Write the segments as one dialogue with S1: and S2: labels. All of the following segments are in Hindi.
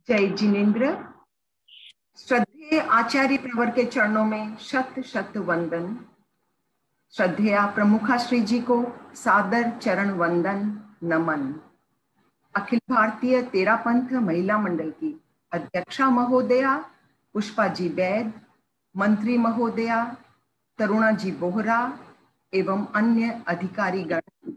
S1: जय जिनेन्द्र। श्रद्धेय आचार्य प्रवर के चरणों में शत शत वंदन। श्रद्धेय प्रमुखा श्री जी को सादर चरण वंदन नमन। अखिल भारतीय तेरा पंथ महिला मंडल की अध्यक्षा महोदया पुष्पा जी वैद, मंत्री महोदया तरुणा जी बोहरा एवं अन्य अधिकारी गण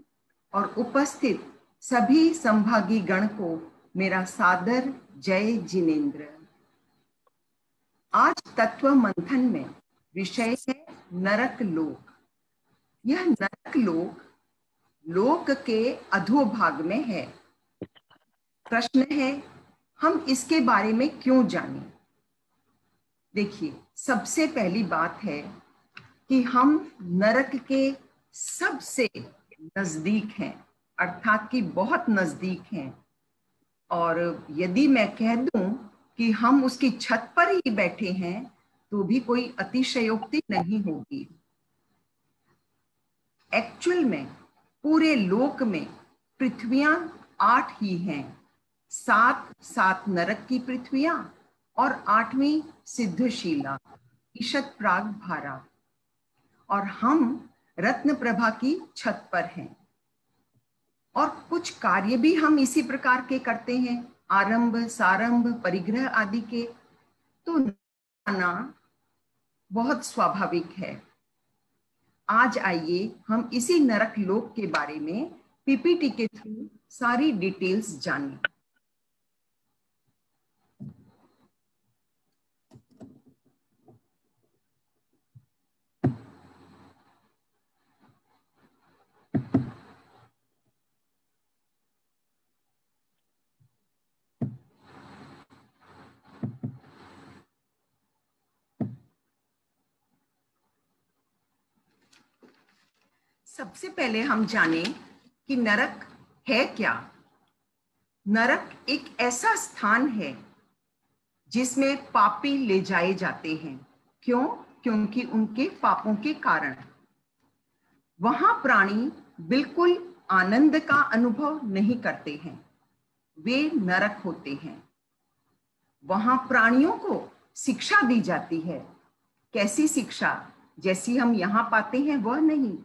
S1: और उपस्थित सभी संभागी गण को मेरा सादर जय जिनेन्द्र। आज तत्व मंथन में विषय है नरक लोक। यह नरक लोक लोक के अधोभाग में है। प्रश्न है, हम इसके बारे में क्यों जानें? देखिए, सबसे पहली बात है कि हम नरक के सबसे नजदीक हैं, अर्थात कि बहुत नजदीक हैं। और यदि मैं कह दूं कि हम उसकी छत पर ही बैठे हैं तो भी कोई अतिशयोक्ति नहीं होगी। एक्चुअल में पूरे लोक में पृथ्वियां 8 ही हैं। 7 नरक की पृथ्वियां और 8वीं सिद्धशीला ईशत प्राग भारा। और हम रत्न प्रभा की छत पर हैं और कुछ कार्य भी हम इसी प्रकार के करते हैं, आरंभ सारंभ परिग्रह आदि के। तो आना बहुत स्वाभाविक है। आज आइए हम इसी नरक लोक के बारे में पीपीटी के थ्रू सारी डिटेल्स जानें। सबसे पहले हम जानें कि नरक है क्या। नरक एक ऐसा स्थान है जिसमें पापी ले जाए जाते हैं। क्यों? क्योंकि उनके पापों के कारण। वहां प्राणी बिल्कुल आनंद का अनुभव नहीं करते हैं, वे नरक होते हैं। वहां प्राणियों को शिक्षा दी जाती है। कैसी शिक्षा? जैसी हम यहां पाते हैं वह नहीं।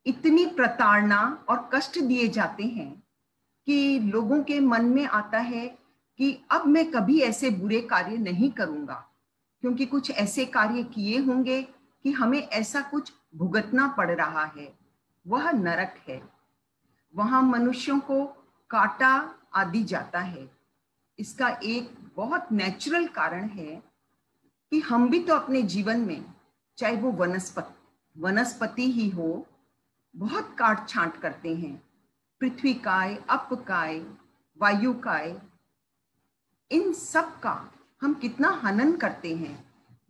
S1: इतनी प्रताड़ना और कष्ट दिए जाते हैं कि लोगों के मन में आता है कि अब मैं कभी ऐसे बुरे कार्य नहीं करूंगा, क्योंकि कुछ ऐसे कार्य किए होंगे कि हमें ऐसा कुछ भुगतना पड़ रहा है। वह नरक है। वहां मनुष्यों को काटा आदि जाता है। इसका एक बहुत नेचुरल कारण है कि हम भी तो अपने जीवन में, चाहे वो वनस्पति ही हो, बहुत काट छांट करते हैं। पृथ्वी काय, अप काय, वायु काय, इन सब का हम कितना हनन करते हैं।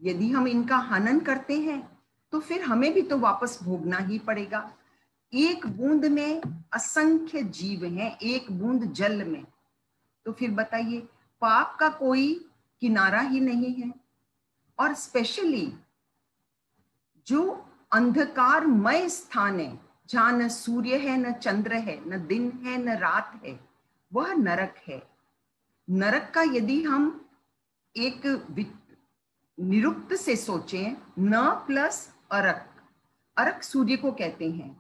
S1: यदि हम इनका हनन करते हैं तो फिर हमें भी तो वापस भोगना ही पड़ेगा। एक बूंद में असंख्य जीव हैं, एक बूंद जल में। तो फिर बताइए, पाप का कोई किनारा ही नहीं है। और स्पेशली जो अंधकारमय स्थान है, जहां न सूर्य है, न चंद्र है, न दिन है, न रात है, वह नरक है। नरक का यदि हम एक निरुक्त से सोचें, न प्लस अरक, अरक सूर्य को कहते हैं,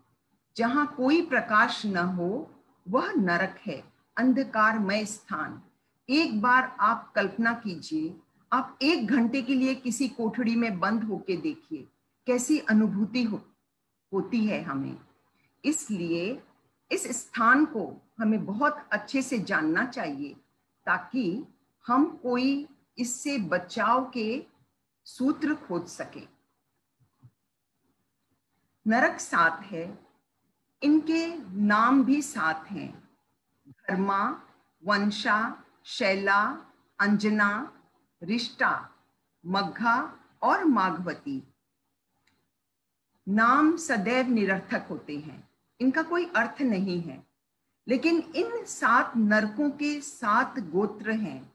S1: जहां कोई प्रकाश न हो वह नरक है, अंधकारमय स्थान। एक बार आप कल्पना कीजिए, आप 1 घंटे के लिए किसी कोठड़ी में बंद होके देखिए, कैसी अनुभूति होती है हमें। इसलिए इस स्थान को हमें बहुत अच्छे से जानना चाहिए ताकि हम कोई इससे बचाव के सूत्र खोज सके। नरक 7 है, इनके नाम भी 7 हैं: धर्मा, वंशा, शैला, अंजना, रिष्टा, मग्घा और माघवती। नाम सदैव निरर्थक होते हैं, इनका कोई अर्थ नहीं है। लेकिन इन 7 नरकों के 7 गोत्र हैं।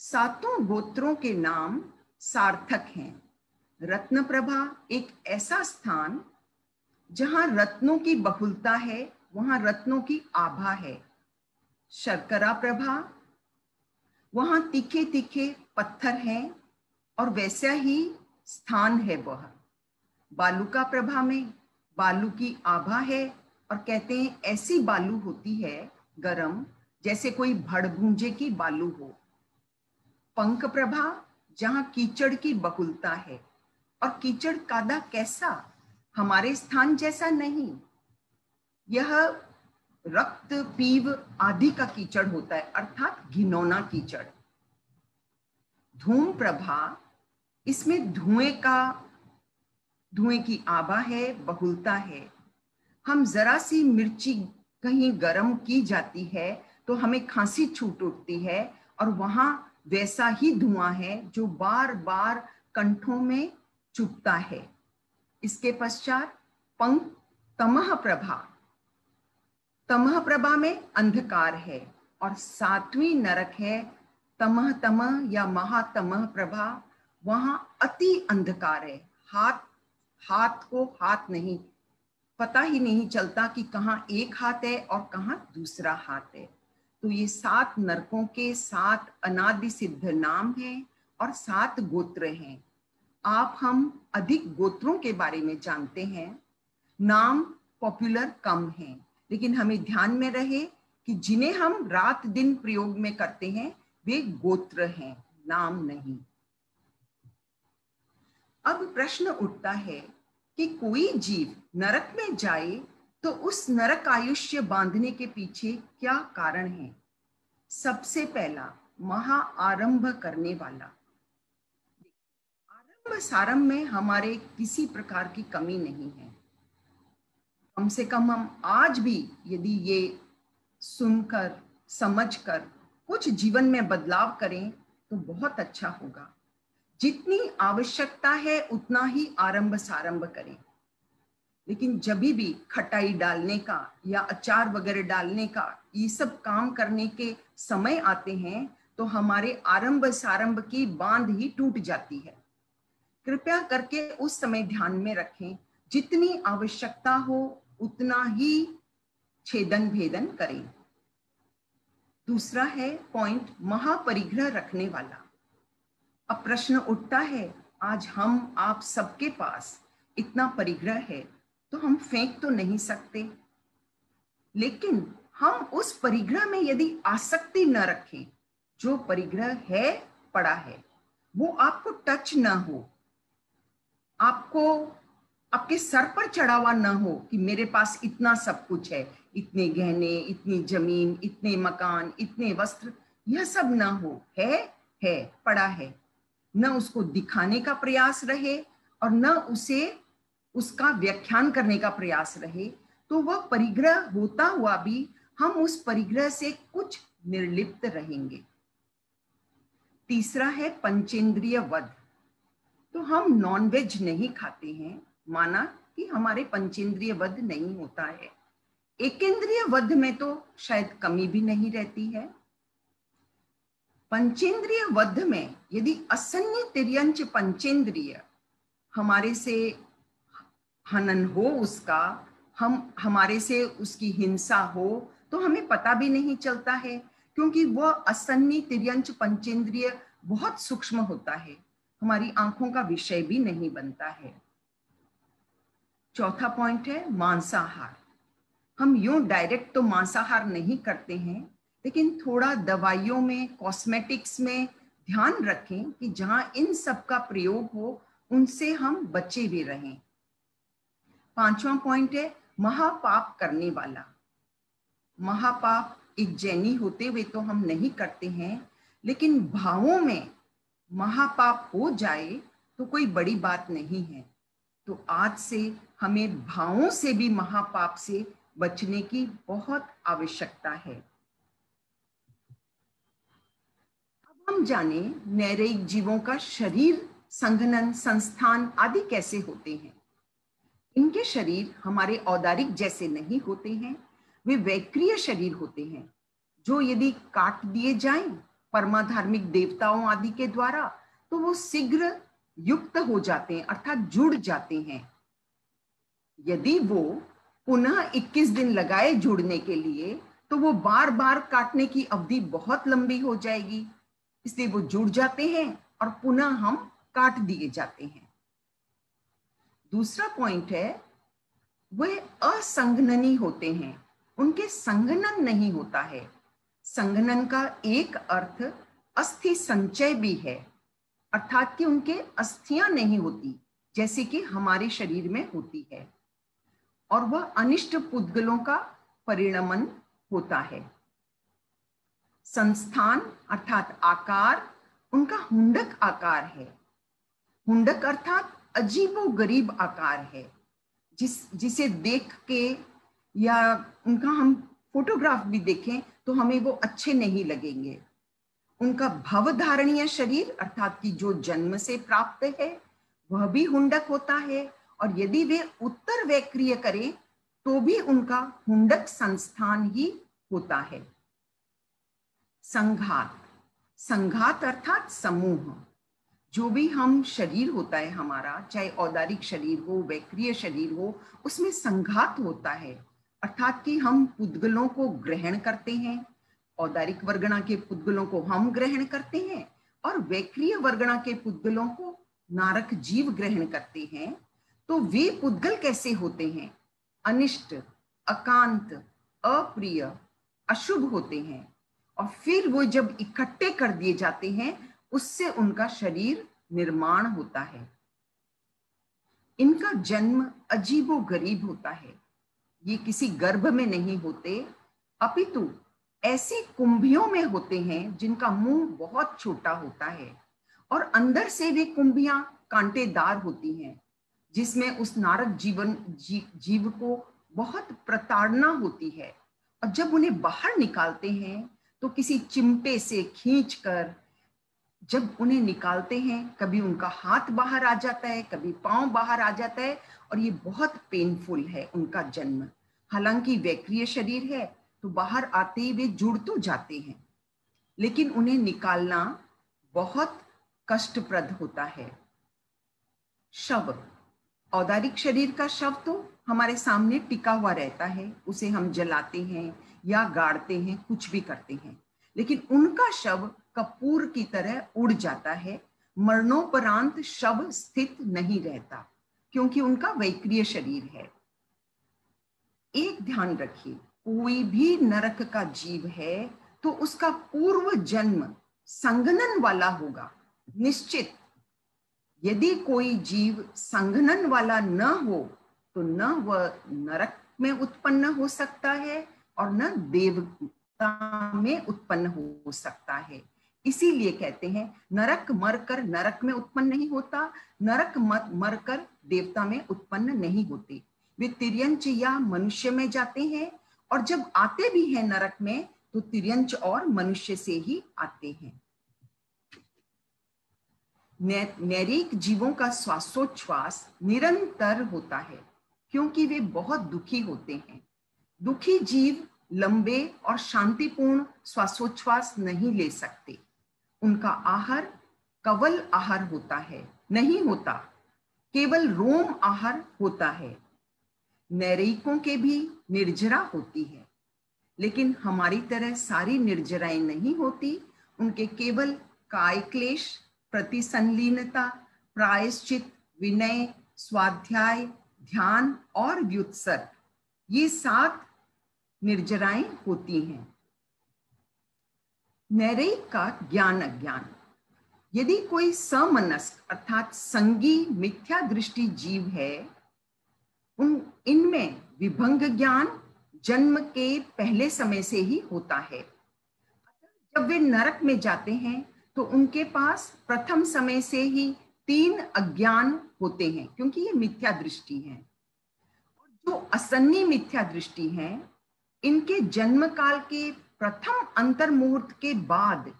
S1: 7 गोत्रों के नाम सार्थक हैं। रत्न प्रभा एक ऐसा स्थान जहां रत्नों की बहुलता है, वहां रत्नों की आभा है। शर्करा प्रभा वहां तीखे तीखे पत्थर हैं और वैसा ही स्थान है वह। बालू का प्रभा में बालू की आभा है और कहते हैं ऐसी बालू होती है गरम जैसे कोई भड़भूंजे की बालू हो। पंख प्रभा जहां कीचड़ की बहुलता है, और कीचड़ कादा कैसा, हमारे स्थान जैसा नहीं। यह रक्त पीव आदि का कीचड़ होता है, अर्थात घिनौना कीचड़। धूम प्रभा, इसमें धुएं की आभा है, बहुलता है। हम जरा सी मिर्ची कहीं गर्म की जाती है तो हमें खांसी छूट उठती है, और वहां वैसा ही धुआं है जो बार बार कंठों में चुभता है। इसके पश्चात पंख तमह प्रभा। तमह प्रभा में अंधकार है, और सातवीं नरक है तमह तमह या महातमह प्रभा। वहां अति अंधकार है, हाथ को हाथ नहीं, पता ही नहीं चलता कि कहाँ एक हाथ है और कहाँ दूसरा हाथ है। तो ये 7 नरकों के 7 अनादि सिद्ध नाम हैं और 7 गोत्र हैं। आप हम अधिक गोत्रों के बारे में जानते हैं, नाम पॉपुलर कम हैं, लेकिन हमें ध्यान में रहे कि जिन्हें हम रात दिन प्रयोग में करते हैं वे गोत्र हैं, नाम नहीं। अब प्रश्न उठता है कि कोई जीव नरक में जाए तो उस नरक आयुष्य बांधने के पीछे क्या कारण है। सबसे पहला, महा आरंभ करने वाला। आरंभ सारंभ में हमारे किसी प्रकार की कमी नहीं है। कम से कम हम आज भी यदि ये सुनकर समझकर कुछ जीवन में बदलाव करें तो बहुत अच्छा होगा। जितनी आवश्यकता है उतना ही आरंभ सारंभ करें। लेकिन जब भी खटाई डालने का या अचार वगैरह डालने का ये सब काम करने के समय आते हैं तो हमारे आरंभ सारंभ की बांध ही टूट जाती है। कृपया करके उस समय ध्यान में रखें, जितनी आवश्यकता हो उतना ही छेदन भेदन करें। दूसरा है पॉइंट, महापरिग्रह रखने वाला। अब प्रश्न उठता है, आज हम आप सबके पास इतना परिग्रह है तो हम फेंक तो नहीं सकते, लेकिन हम उस परिग्रह में यदि आसक्ति न रखें, जो परिग्रह है पड़ा है वो आपको टच ना हो, आपको आपके सर पर चढ़ा हुआ ना हो कि मेरे पास इतना सब कुछ है, इतने गहने, इतनी जमीन, इतने मकान, इतने वस्त्र, यह सब ना हो। है पड़ा है, न उसको दिखाने का प्रयास रहे और न उसे उसका व्याख्यान करने का प्रयास रहे, तो वह परिग्रह होता हुआ भी हम उस परिग्रह से कुछ निर्लिप्त रहेंगे। तीसरा है पंचेंद्रिय वध। तो हम नॉनवेज नहीं खाते हैं, माना कि हमारे पंचेंद्रिय वध नहीं होता है। एकेंद्रिय वध में तो शायद कमी भी नहीं रहती है। पंचेंद्रिय वध में यदि असन्य तिर्यंच पंचेंद्रिय हमारे से हनन हो, उसका हमारे से उसकी हिंसा हो, तो हमें पता भी नहीं चलता है, क्योंकि वह असन्नी तिर्यंच पंचेंद्रिय बहुत सूक्ष्म होता है, हमारी आंखों का विषय भी नहीं बनता है। चौथा पॉइंट है मांसाहार। हम यूं डायरेक्ट तो मांसाहार नहीं करते हैं, लेकिन थोड़ा दवाइयों में, कॉस्मेटिक्स में ध्यान रखें कि जहां इन सब का प्रयोग हो उनसे हम बचे हुए रहें। पांचवा पॉइंट है महापाप करने वाला। महापाप एक जैनी होते हुए तो हम नहीं करते हैं, लेकिन भावों में महापाप हो जाए तो कोई बड़ी बात नहीं है। तो आज से हमें भावों से भी महापाप से बचने की बहुत आवश्यकता है। अब हम जाने नैरेयिक जीवों का शरीर संघनन, संस्थान आदि कैसे होते हैं। इनके शरीर हमारे औदारिक जैसे नहीं होते हैं, वे वैक्रिय शरीर होते हैं, जो यदि काट दिए जाएं परमाधार्मिक देवताओं आदि के द्वारा तो वो शीघ्र युक्त हो जाते हैं, अर्थात जुड़ जाते हैं। यदि वो पुनः 21 दिन लगाए जुड़ने के लिए, तो वो बार बार काटने की अवधि बहुत लंबी हो जाएगी। इसलिए वो जुड़ जाते हैं और पुनः हम काट दिए जाते हैं। दूसरा पॉइंट है, वे असंघननी होते हैं, उनके संघनन नहीं होता है। संघनन का एक अर्थ अस्थि संचय भी है, अर्थात कि उनके अस्थियां नहीं होती जैसे कि हमारे शरीर में होती है, और वह अनिष्ट पुद्गलों का परिणमन होता है। संस्थान अर्थात आकार उनका हुंडक आकार है। हुंडक अर्थात अजीबो गरीब आकार है, जिसे देख के या उनका हम फोटोग्राफ भी देखें तो हमें वो अच्छे नहीं लगेंगे। उनका भवधारणीय शरीर अर्थात कि जो जन्म से प्राप्त है वह भी हुंडक होता है, और यदि वे उत्तर वैक्रिय करें तो भी उनका हुंडक संस्थान ही होता है। संघात, संघात अर्थात समूह। जो भी हम शरीर होता है हमारा, चाहे औदारिक शरीर हो, वैक्रिय शरीर हो, उसमें संघात होता है, अर्थात कि हम पुद्गलों को ग्रहण करते हैं। औदारिक वर्गणा के पुद्गलों को हम ग्रहण करते हैं और वैक्रिय वर्गणा के पुद्गलों को नारक जीव ग्रहण करते हैं। तो वे पुद्गल कैसे होते हैं? अनिष्ट, अकांत, अप्रिय, अशुभ होते हैं, और फिर वो जब इकट्ठे कर दिए जाते हैं उससे उनका शरीर निर्माण होता है। इनका जन्म अजीबो गरीब होता है। ये किसी गर्भ में नहीं होते, अपितु ऐसी कुंभियों में होते हैं जिनका मुंह बहुत छोटा होता है और अंदर से वे कुंभियां कांटेदार होती हैं, जिसमें उस नारक जीव को बहुत प्रताड़ना होती है। और जब उन्हें बाहर निकालते हैं तो किसी चिमटे से खींचकर जब उन्हें निकालते हैं, कभी उनका हाथ बाहर आ जाता है, कभी पांव बाहर आ जाता है, और ये बहुत पेनफुल है उनका जन्म। हालांकि वैक्रिय शरीर है तो बाहर आते ही वे जुड़ तो जाते हैं, लेकिन उन्हें निकालना बहुत कष्टप्रद होता है। शव, औदारिक शरीर का शव तो हमारे सामने टिका हुआ रहता है, उसे हम जलाते हैं या गाड़ते हैं, कुछ भी करते हैं, लेकिन उनका शव कपूर की तरह उड़ जाता है। मरणोपरांत शव स्थित नहीं रहता क्योंकि उनका वैक्रिय शरीर है। एक ध्यान रखिए, कोई भी नरक का जीव है तो उसका पूर्व जन्म संघनन वाला होगा, निश्चित। यदि कोई जीव संघनन वाला न हो तो न वह नरक में उत्पन्न हो सकता है और न देवता में उत्पन्न हो सकता है। इसीलिए कहते हैं नरक मरकर नरक में उत्पन्न नहीं होता, नरक मरकर देवता में उत्पन्न नहीं होते। वे तिर्यंच या मनुष्य में जाते हैं, और जब आते भी हैं नरक में तो तिर्यंच और मनुष्य से ही आते हैं। नैरिक जीवों का श्वासोच्छ्वास निरंतर होता है क्योंकि वे बहुत दुखी होते हैं। दुखी जीव लंबे और शांतिपूर्ण श्वासोच्छ्वास नहीं ले सकते। उनका आहार कवल आहार होता है, नहीं होता, केवल रोम आहार होता है। नैरिकों के भी निर्जरा होती है, लेकिन हमारी तरह सारी निर्जराएं नहीं होती। उनके केवल काय क्लेश, प्रतिसंलीनता, प्रायश्चित, विनय, स्वाध्याय, ध्यान और व्युत्सर्ग, ये 7 निर्जराएं होती हैं। नैरिक का ज्ञान अज्ञान, यदि कोई समनस्क अर्थात संगी मिथ्या दृष्टि जीव है, इनमें विभंग ज्ञान जन्म के पहले समय से ही होता है। जब वे नरक में जाते हैं तो उनके पास प्रथम समय से ही 3 अज्ञान होते हैं, क्योंकि ये मिथ्या दृष्टि है। और जो असन्नी मिथ्या दृष्टि है, इनके जन्म काल के प्रथम अंतर मुहूर्त के बाद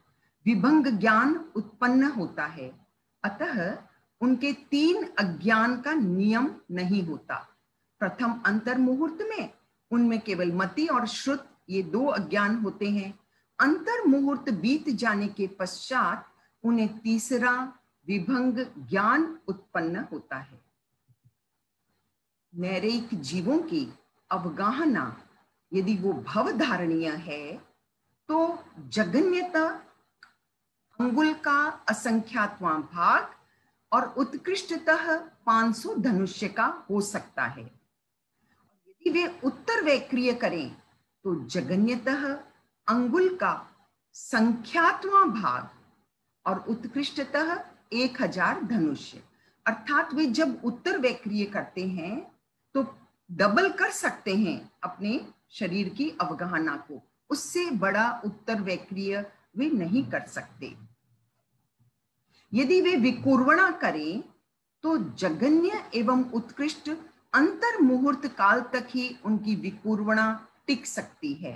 S1: विभंग ज्ञान उत्पन्न होता है। अतः उनके 3 अज्ञान का नियम नहीं होता। प्रथम अंतर मुहूर्त में उनमें केवल मति और श्रुत, ये 2 अज्ञान होते हैं। अंतर मुहूर्त बीत जाने के पश्चात उन्हें तीसरा विभंग ज्ञान उत्पन्न होता है। नैरिक जीवों की अवगाहना यदि वो भवधारणीय है तो जगन्यता अंगुल का असंख्यातवां भाग और उत्कृष्टतः 500 धनुष्य का हो सकता है। यदि वे उत्तर वैक्रिय करें तो जगन्यतः अंगुल का संख्यातवां भाग और उत्कृष्टतः 1000 धनुष्य। अर्थात वे जब उत्तर वैक्रिय करते हैं तो डबल कर सकते हैं अपने शरीर की अवगाहना को, उससे बड़ा उत्तर वैक्रिय वे नहीं कर सकते। यदि वे विकुर्वणा करें तो जगन्य एवं उत्कृष्ट अंतर मुहूर्त काल तक ही उनकी विकुर्वणा टिक सकती है।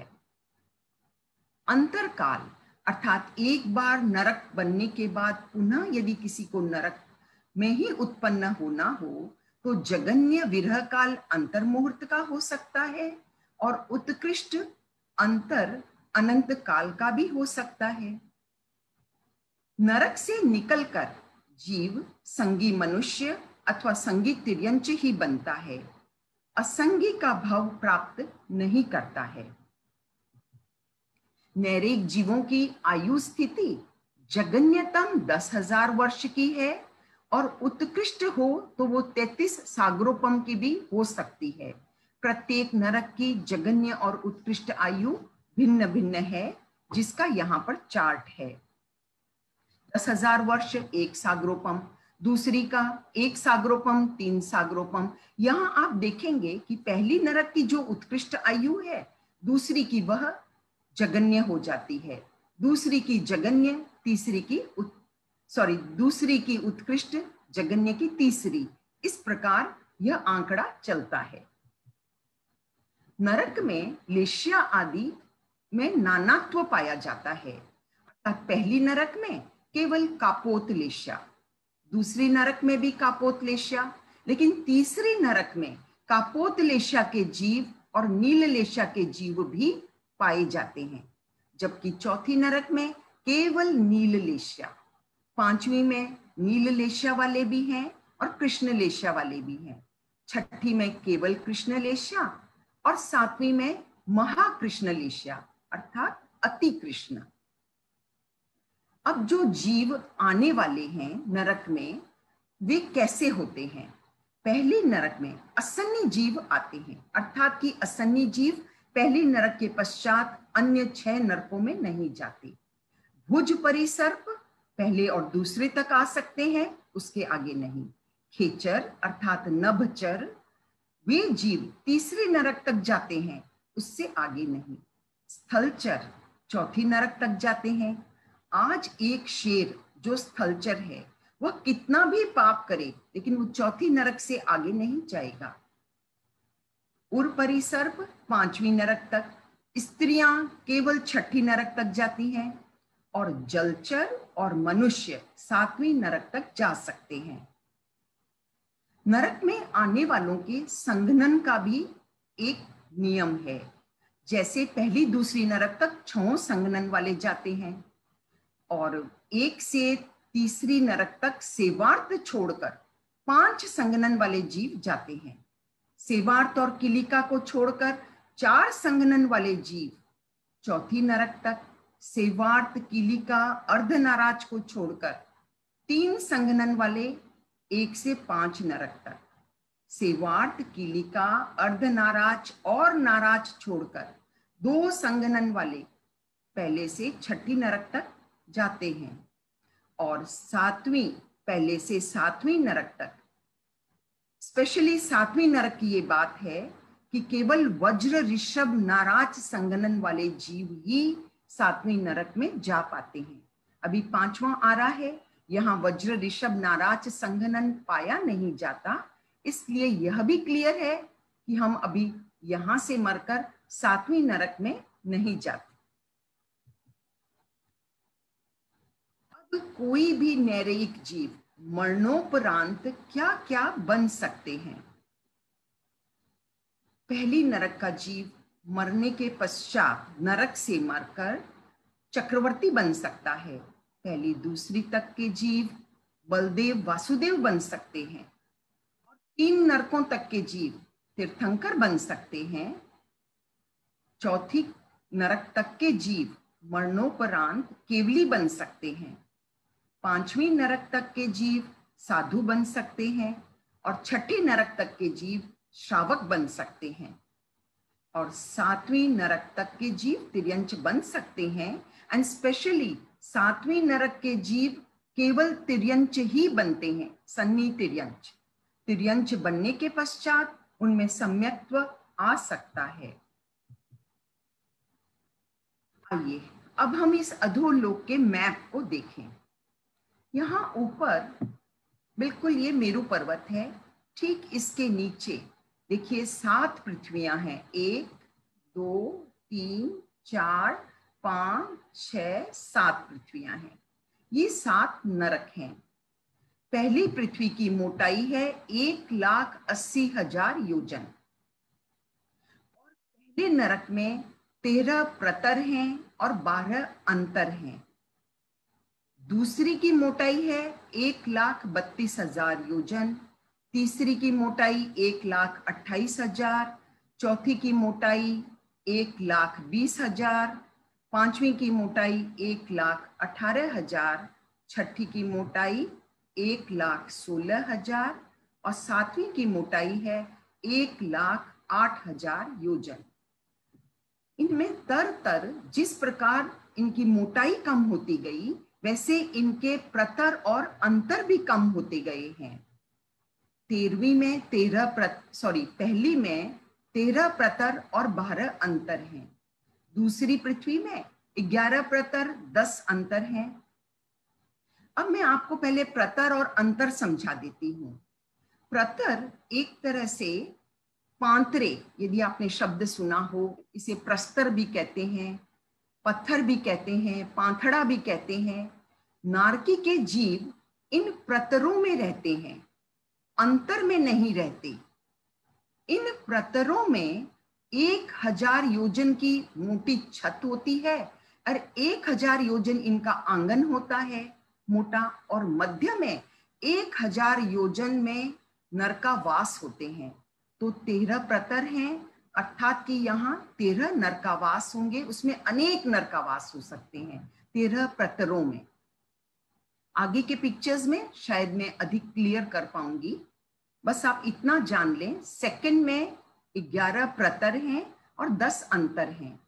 S1: अंतर काल अर्थात एक बार नरक बनने के बाद पुनः यदि किसी को नरक में ही उत्पन्न होना हो तो जगन्य विरह काल अंतर मुहूर्त का हो सकता है और उत्कृष्ट अंतर अनंत काल का भी हो सकता है। नरक से निकलकर जीव संगी मनुष्य अथवा संगी तिर्यंच ही बनता है, असंगी का भाव प्राप्त नहीं करता है। नैरेक जीवों की आयु स्थिति जगन्यतम 10,000 वर्ष की है और उत्कृष्ट हो तो वो 33 सागरोपम की भी हो सकती है। प्रत्येक नरक की जगन्य और उत्कृष्ट आयु भिन्न भिन्न है, जिसका यहाँ पर चार्ट है। 10,000 वर्ष 1 सागरोपम, दूसरी का 1 सागरोपम 3 सागरोपम। यहाँ आप देखेंगे कि पहली नरक की जो उत्कृष्ट आयु है दूसरी की वह जगन्य हो जाती है, दूसरी की जगन्य, दूसरी की उत्कृष्ट, जगन्य की तीसरी। इस प्रकार यह आंकड़ा चलता है। नरक में लेश्या आदि में नानात्व पाया जाता है। अर्थात पहली नरक में केवल कापोत लेश्या, दूसरी नरक में भी कापोत लेश्या, लेकिन तीसरी नरक में कापोत लेश्या के जीव और नील लेश्या के जीव भी पाए जाते हैं, जबकि चौथी नरक में केवल नील लेश्या, पांचवी में नील लेश्या वाले भी हैं और कृष्ण लेश्या वाले भी हैं, छठी में केवल कृष्ण लेश्या और सातवीं में महाकृष्ण लेश्या अर्थात अति कृष्ण। अब जो जीव आने वाले हैं नरक में वे कैसे होते हैं? पहली नरक में असन्नी जीव आते हैं, अर्थात कि असन्नी जीव पहली नरक के पश्चात अन्य 6 नरकों में नहीं जाते। भुज परिसर्प पहले और दूसरे तक आ सकते हैं, उसके आगे नहीं। खेचर अर्थात नभचर वे जीव तीसरी नरक तक जाते हैं, उससे आगे नहीं। स्थलचर चौथी नरक तक जाते हैं। आज एक शेर जो स्थलचर है वह कितना भी पाप करे लेकिन वो चौथी नरक से आगे नहीं जाएगा। उर परिसर्प 5वीं नरक तक, स्त्रियां केवल छठी नरक तक जाती हैं और जलचर और मनुष्य 7वीं नरक तक जा सकते हैं। नरक में आने वालों के संघनन का भी एक नियम है। जैसे पहली दूसरी नरक तक 6 संघनन वाले जाते हैं और 1 से तीसरी नरक तक सेवार्थ छोड़कर 5 संघनन वाले जीव जाते हैं। सेवार्थ और किलिका को छोड़कर 4 संघनन वाले जीव चौथी नरक तक, सेवार्थ किलिका अर्धनाराज को छोड़कर 3 संघनन वाले 1 से 5 नरक तक, सेवार्थ किलिका अर्धनाराज और नाराज छोड़कर 2 संघनन वाले पहले से छठी नरक तक जाते हैं और पहले से 7वीं नरक तक। स्पेशली 7वीं नरक की ये बात है कि केवल वज्र ऋषभ नाराज संघनन वाले जीव ही 7वीं नरक में जा पाते हैं। अभी 5वां आ रहा है, यहाँ वज्र ऋषभ नाराज संघनन पाया नहीं जाता, इसलिए यह भी क्लियर है कि हम अभी यहां से मरकर 7वीं नरक में नहीं जाते। अब कोई भी नैरेयिक जीव मरणोपरांत क्या क्या बन सकते हैं? पहली नरक का जीव मरने के पश्चात नरक से मरकर चक्रवर्ती बन सकता है। पहली दूसरी तक के जीव बलदेव वासुदेव बन सकते हैं और 3 नरकों तक के जीव तीर्थंकर बन सकते हैं। चौथी नरक तक के जीव मरणोपरांत केवली बन सकते हैं 5वीं नरक तक के जीव साधु बन सकते हैं और 6ठी नरक तक के जीव श्रावक बन सकते हैं और 7वीं नरक तक के जीव तिर्यंच बन सकते हैं। एंड स्पेशली 7वीं नरक के जीव केवल तिर्यंच ही बनते हैं, सन्नी तिर्यंच। तिर्यंच बनने के पश्चात उनमें सम्यक्त्व आ सकता है। आइए अब हम इस अधोलोक के मैप को देखें। यहाँ ऊपर बिल्कुल ये मेरु पर्वत है, ठीक इसके नीचे देखिए 7 पृथ्वियां हैं, 1 2 3 4 5 6 7 पृथ्वियां हैं। ये 7 नरक हैं। पहली पृथ्वी की मोटाई है 1,80,000 योजन और पहले नरक में 13 प्रतर हैं और 12 अंतर हैं। दूसरी की मोटाई है 1,32,000 योजन, तीसरी की मोटाई 1,28,000, चौथी की मोटाई 1,20,000, पांचवी की मोटाई 1,18,000, छठी की मोटाई 1,16,000 और 7वीं की मोटाई है 1,08,000 योजन। इनमें तर जिस प्रकार इनकी मोटाई कम होती गई वैसे इनके प्रतर और अंतर भी कम होते गए हैं। पहली में 13 प्रतर और 12 अंतर हैं। दूसरी पृथ्वी में 11 प्रतर 10 अंतर हैं। अब मैं आपको पहले प्रतर और अंतर समझा देती हूं। प्रतर एक तरह से पांतरे, यदि आपने शब्द सुना हो, इसे प्रस्तर भी कहते हैं, पत्थर भी कहते हैं, पांथड़ा भी कहते हैं। नारकी के जीव इन प्रतरों में रहते हैं, अंतर में नहीं रहते। इन प्रतरों में 1,000 योजन की मोटी छत होती है और 1,000 योजन इनका आंगन होता है मोटा, और मध्य में 1,000 योजन में नरकावास होते हैं। तो 13 प्रतर हैं, अर्थात कि यहाँ 13 नरकावास होंगे। उसमें अनेक नरकावास हो सकते हैं 13 प्रतरों में। आगे के पिक्चर्स में शायद मैं अधिक क्लियर कर पाऊंगी, बस आप इतना जान लें। सेकंड में 11 प्रतर हैं और 10 अंतर हैं।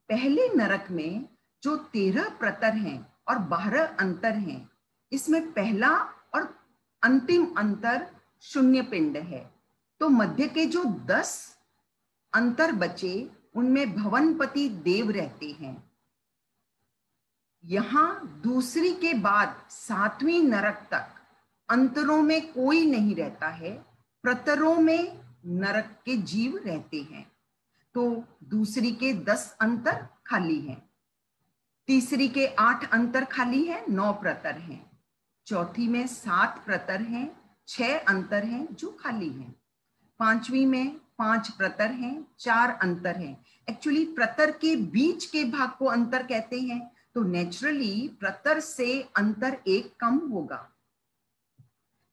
S1: पहले नरक में जो 13 प्रतर हैं और 12 अंतर हैं, इसमें पहला और अंतिम अंतर शून्य पिंड है। तो मध्य के जो 10 अंतर बचे उनमें भवनपति देव रहते हैं। यहां दूसरी के बाद 7वीं नरक तक अंतरों में कोई नहीं रहता है, प्रतरों में नरक के जीव रहते हैं। तो दूसरी के 10 अंतर खाली हैं, तीसरी के 8 अंतर खाली हैं, 9 प्रतर हैं, चौथी में 7 प्रतर हैं, 6 अंतर हैं जो खाली हैं, पांचवी में 5 प्रतर हैं, 4 अंतर हैं। एक्चुअली प्रतर के बीच के भाग को अंतर कहते हैं, तो नेचुरली प्रतर से अंतर 1 कम होगा।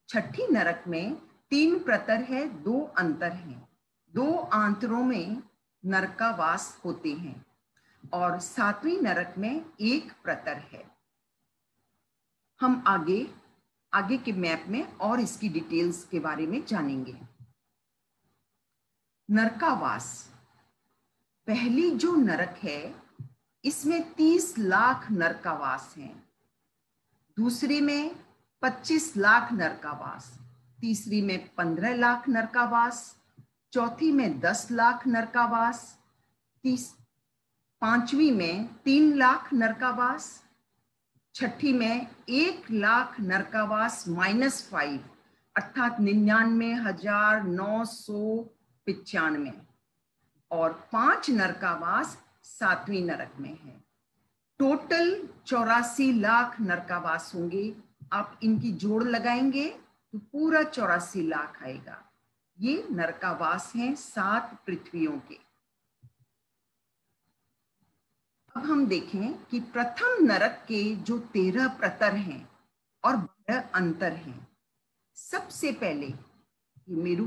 S1: छठी नरक में 3 प्रतर है, 2 अंतर हैं, 2 अंतरों में नरकावास होते हैं और 7वीं नरक में 1 प्रतर है। हम आगे के मैप में और इसकी डिटेल्स के बारे में जानेंगे। नरकावास, पहली जो नरक है इसमें 30 लाख नरकावास हैं, दूसरी में 25 लाख नरकावास, तीसरी में 15 लाख नरकावास, चौथी में 10 लाख नरकावास, पांचवी में 3 लाख नरकावास, छठी में 1 लाख नरकावास -5 अर्थात 99,995 और 5 नरकावास 7वीं नरक में है। टोटल 84 लाख नरकावास होंगे। आप इनकी जोड़ लगाएंगे तो पूरा 84 लाख आएगा। ये नरकावास हैं 7 पृथ्वियों के। अब हम देखें कि प्रथम नरक के जो 13 प्रतर हैं और 12 अंतर हैं। सबसे पहले ये मेरु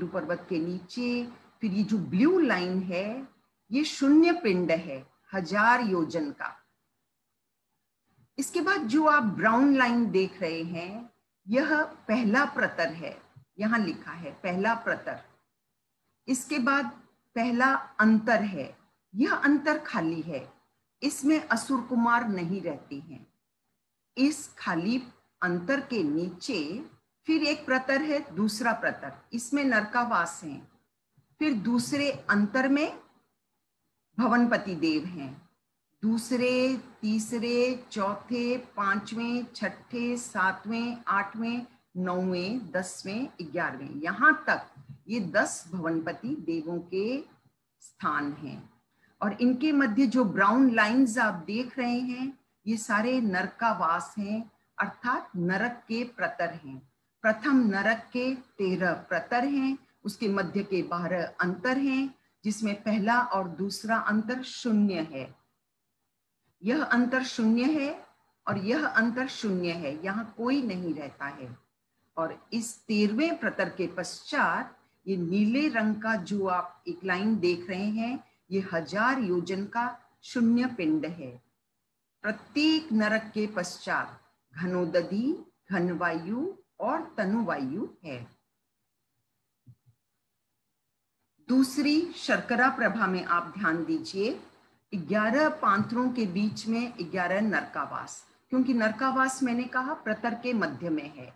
S1: पर्वत के नीचे फिर ये जो ब्लू लाइन है ये शून्य पिंड है 1000 योजन का। इसके बाद जो आप ब्राउन लाइन देख रहे हैं, यह पहला प्रतर है, यहां लिखा है पहला प्रतर। इसके बाद पहला अंतर है, यह अंतर खाली है, इसमें असुर कुमार नहीं रहते हैं। इस खाली अंतर के नीचे फिर एक प्रतर है, दूसरा प्रतर, इसमें नरकावास है। फिर दूसरे अंतर में भवनपति देव हैं। दूसरे, तीसरे, चौथे, पांचवें, छठे, सातवें, आठवें, नौवें, 10वें, 11वें, यहां तक ये 10 भवनपति देवों के स्थान हैं। और इनके मध्य जो ब्राउन लाइंस आप देख रहे हैं, ये सारे नरकावास हैं, अर्थात नरक के प्रतर हैं। प्रथम नरक के 13 प्रतर हैं, उसके मध्य के 12 अंतर हैं, जिसमें पहला और दूसरा अंतर शून्य है। यह अंतर शून्य है और यह अंतर शून्य है, यहाँ कोई नहीं रहता है। और इस 13वें प्रतर के पश्चात ये नीले रंग का जो आप एक लाइन देख रहे हैं, ये 1000 योजन का शून्य पिंड है। प्रत्येक नरक के पश्चात घनोदधि, घनवायु और तनुवायु है। दूसरी शर्करा प्रभा में आप ध्यान दीजिए, 11 पांत्रों के बीच में 11 नरकावास, क्योंकि नरकावास मैंने कहा प्रतर के मध्य में है।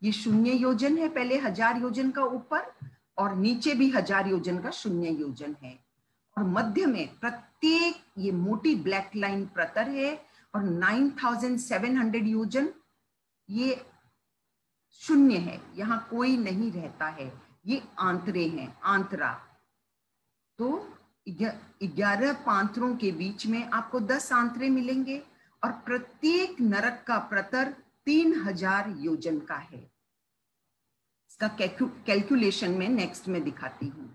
S1: ये शून्य योजन है, पहले 1000 योजन का ऊपर और नीचे भी 1000 योजन का शून्य योजन है, और मध्य में प्रत्येक ये मोटी ब्लैक लाइन प्रतर है, और 9700 योजन ये शून्य है, यहां कोई नहीं रहता है, ये आंतरे हैं, आंतरा। तो 11 पांत्रों के बीच में आपको 10 आंतरे मिलेंगे, और प्रत्येक नरक का प्रतर 3000 योजन का है। इसका कैलकुलेशन में नेक्स्ट में दिखाती हूं।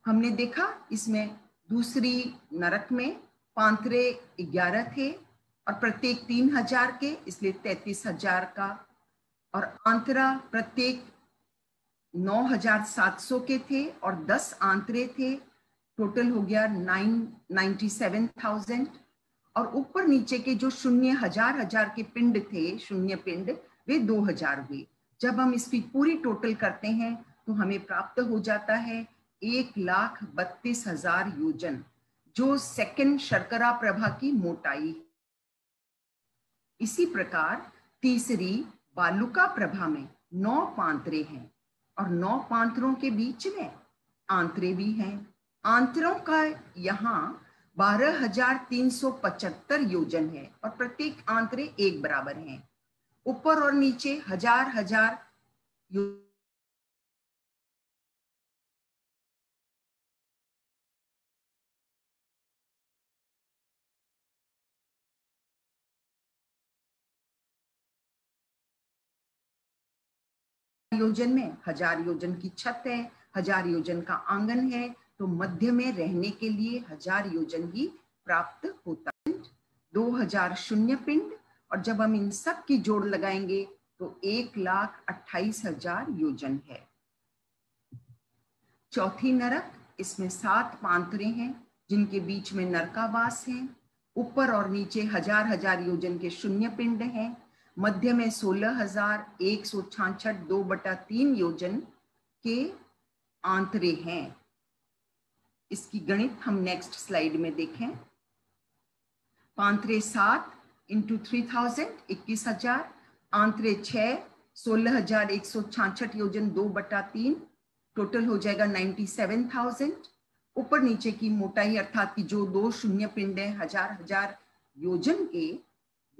S1: हमने देखा इसमें दूसरी नरक में पांत्रे 11 थे और प्रत्येक 3000 के, इसलिए 33000 का, और आंतरा प्रत्येक 9700 के थे और 10 आंतरे थे, टोटल हो गया 97,000। और ऊपर नीचे के जो शून्य हजार के पिंड थे, शून्य पिंड, वे 2000 हुए। जब हम इसकी पूरी टोटल करते हैं तो हमें प्राप्त हो जाता है 1,32,000 योजन, जो सेकंड शर्करा प्रभा की मोटाई। इसी प्रकार तीसरी बालुका प्रभा में 9 पांत्रे हैं और 9 पांत्रों के बीच में आंतरे भी हैं। आंतरों का यहाँ 12,375 योजन है और प्रत्येक आंतरे एक बराबर हैं। ऊपर और नीचे 1000 योजन में 1000 योजन की छत है, 1000 योजन का आंगन है, तो मध्य में रहने के लिए 1000 योजन ही प्राप्त होता है। 2000 शून्य पिंड, और जब हम इन सब की जोड़ लगाएंगे तो 1,28,000 योजन है। चौथी नरक, इसमें 7 पांत्रे हैं जिनके बीच में नरकावास है। ऊपर और नीचे 1000 योजन के शून्य पिंड हैं। मध्य में 16,166 2/3 योजन के आंतरे हैं। इसकी गणित हम नेक्स्ट स्लाइड में देखें। पांत्रे 7 इंटू 3000 21,000, आंतरे 6 16,166 योजन 2/3, टोटल हो जाएगा 97,000। ऊपर नीचे की मोटाई अर्थात कि जो 2 शून्य पिंड है 1000 योजन के,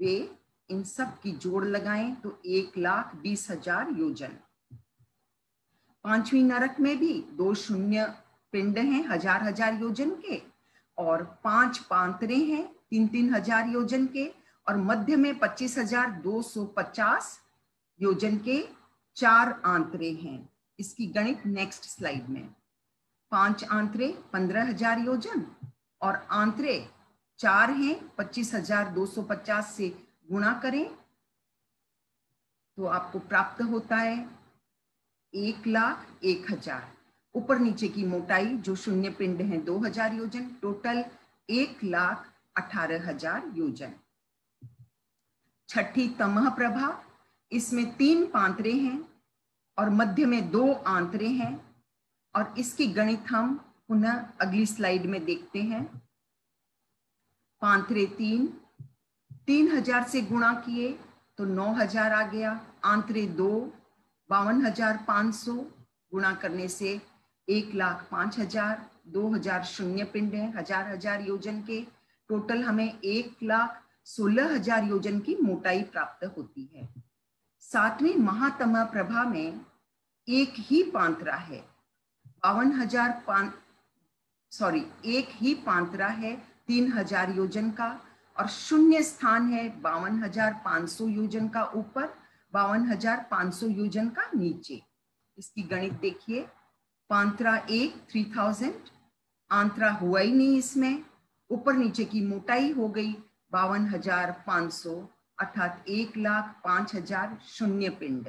S1: वे इन सब की जोड़ लगाएं तो 1,20,000 योजन। पांचवी नरक में भी 2 शून्य पिंड हैं 1000 योजन के, और 5 पांतरे हैं 3,000 योजन के, और मध्य में 25,250 योजन के 4 आंतरे हैं। इसकी गणित नेक्स्ट स्लाइड में। 5 आंतरे 15,000 योजन और आंतरे 4 हैं, 25,250 से गुणा करें तो आपको प्राप्त होता है 1,01,000। ऊपर नीचे की मोटाई जो शून्य पिंड है 2,000 योजन, टोटल 1,18,000 योजन। छठी तमह प्रभा, इसमें 3 पांतरे हैं और मध्य में 2 आंतरे हैं, और इसकी गणित हम पुनः अगली स्लाइड में देखते हैं। पांतरे 3000 से गुणा किए तो 9000 आ गया, आंतरे 2 52,500 गुणा करने से 1,05,000, 2000 शून्य पिंड है, हजार योजन के, टोटल हमें 1,16,000 योजन की मोटाई प्राप्त होती है। 7वीं महातमह प्रभा में एक ही पांतरा है, 3000 योजन का, और शून्य स्थान है 52,500 योजन का ऊपर, 52,500 योजन का नीचे। इसकी गणित देखिए, पांतरा 1 3000, आंतरा हुआ ही नहीं इसमें, ऊपर नीचे की मोटाई हो गई 52,500 अर्थात 1,05,000 शून्य पिंड।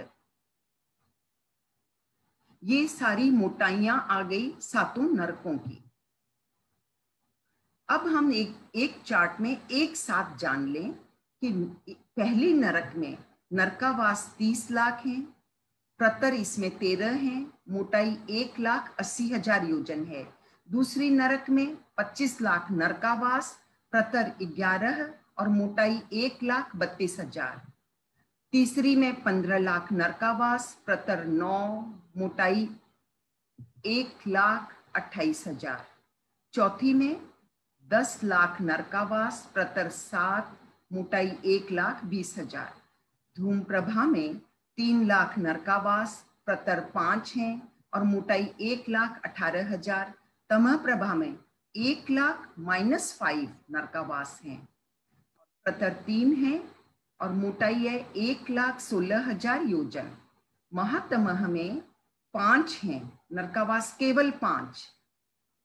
S1: ये सारी मोटाइयां आ गई 7 नरकों की। अब हम एक चार्ट में एक साथ जान लें कि पहली नरक में नरकावास 30 लाख हैं, प्रतर इसमें 13 हैं, मोटाई 1,80,000 योजन है। दूसरी नरक में 25 लाख नरकावास, प्रतर 11 और मोटाई 1,32,000। तीसरी में 15 लाख नरकावास, प्रतर 9, मोटाई 1,28,000। चौथी में 10 लाख नरकावास, प्रतर 7, मोटाई 1,20,000। धूम प्रभा में 3 लाख नरकावास, प्रतर 5 हैं और मोटाई 1,18,000। तमह प्रभा में 1,00,-5 नरकावास हैं, प्रतर 3 है और मोटाई है 1,16,000 योजन। महातमह में 5 हैं, नरकावास केवल 5,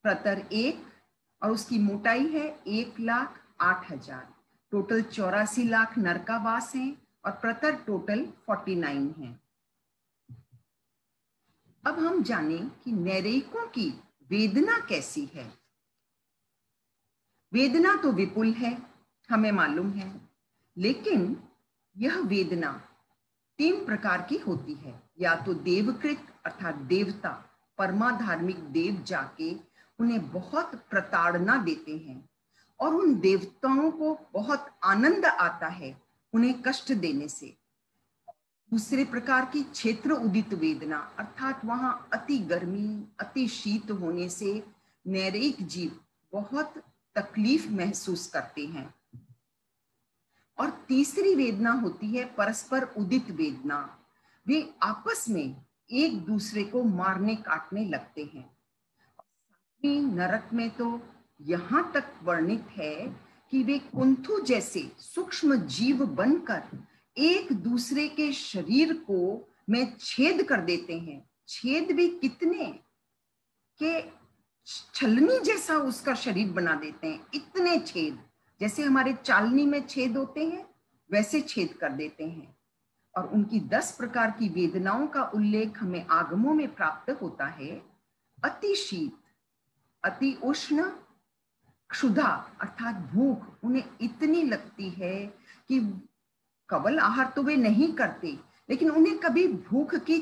S1: प्रतर 1 और उसकी मोटाई है 1,08,000। टोटल 84 लाख नरकावास हैं और प्रतर टोटल 49 हैं। अब हम जानें कि नैरेयिकों की वेदना कैसी है। वेदना तो विपुल है, हमें मालूम है, लेकिन यह वेदना 3 प्रकार की होती है। या तो देवकृत अर्थात देवता, परमाधार्मिक देव जाके उन्हें बहुत प्रताड़ना देते हैं और उन देवताओं को बहुत आनंद आता है उन्हें कष्ट देने से। दूसरे प्रकार की क्षेत्र उदित वेदना अर्थात वहां अति गर्मी, अति शीत होने से नैरेयिक जीव बहुत तकलीफ महसूस करते हैं। और तीसरी वेदना होती है परस्पर उदित वेदना, वे आपस में एक दूसरे को मारने काटने लगते हैं। नरक में तो यहां तक वर्णित है कि वे कुंथु जैसे सूक्ष्म जीव बनकर एक दूसरे के शरीर को में छेद कर देते हैं। छेद भी कितने के छलनी जैसा उसका शरीर बना देते हैं, इतने छेद, जैसे हमारे चालनी में छेद होते हैं वैसे छेद कर देते हैं। और उनकी 10 प्रकार की वेदनाओं का उल्लेख हमें आगमों में प्राप्त होता है। अति शीत, अति उष्ण, क्षुधा अर्थात भूख उन्हें इतनी लगती है कि कवल आहार तो वे नहीं करते, लेकिन उन्हें कभी भूख की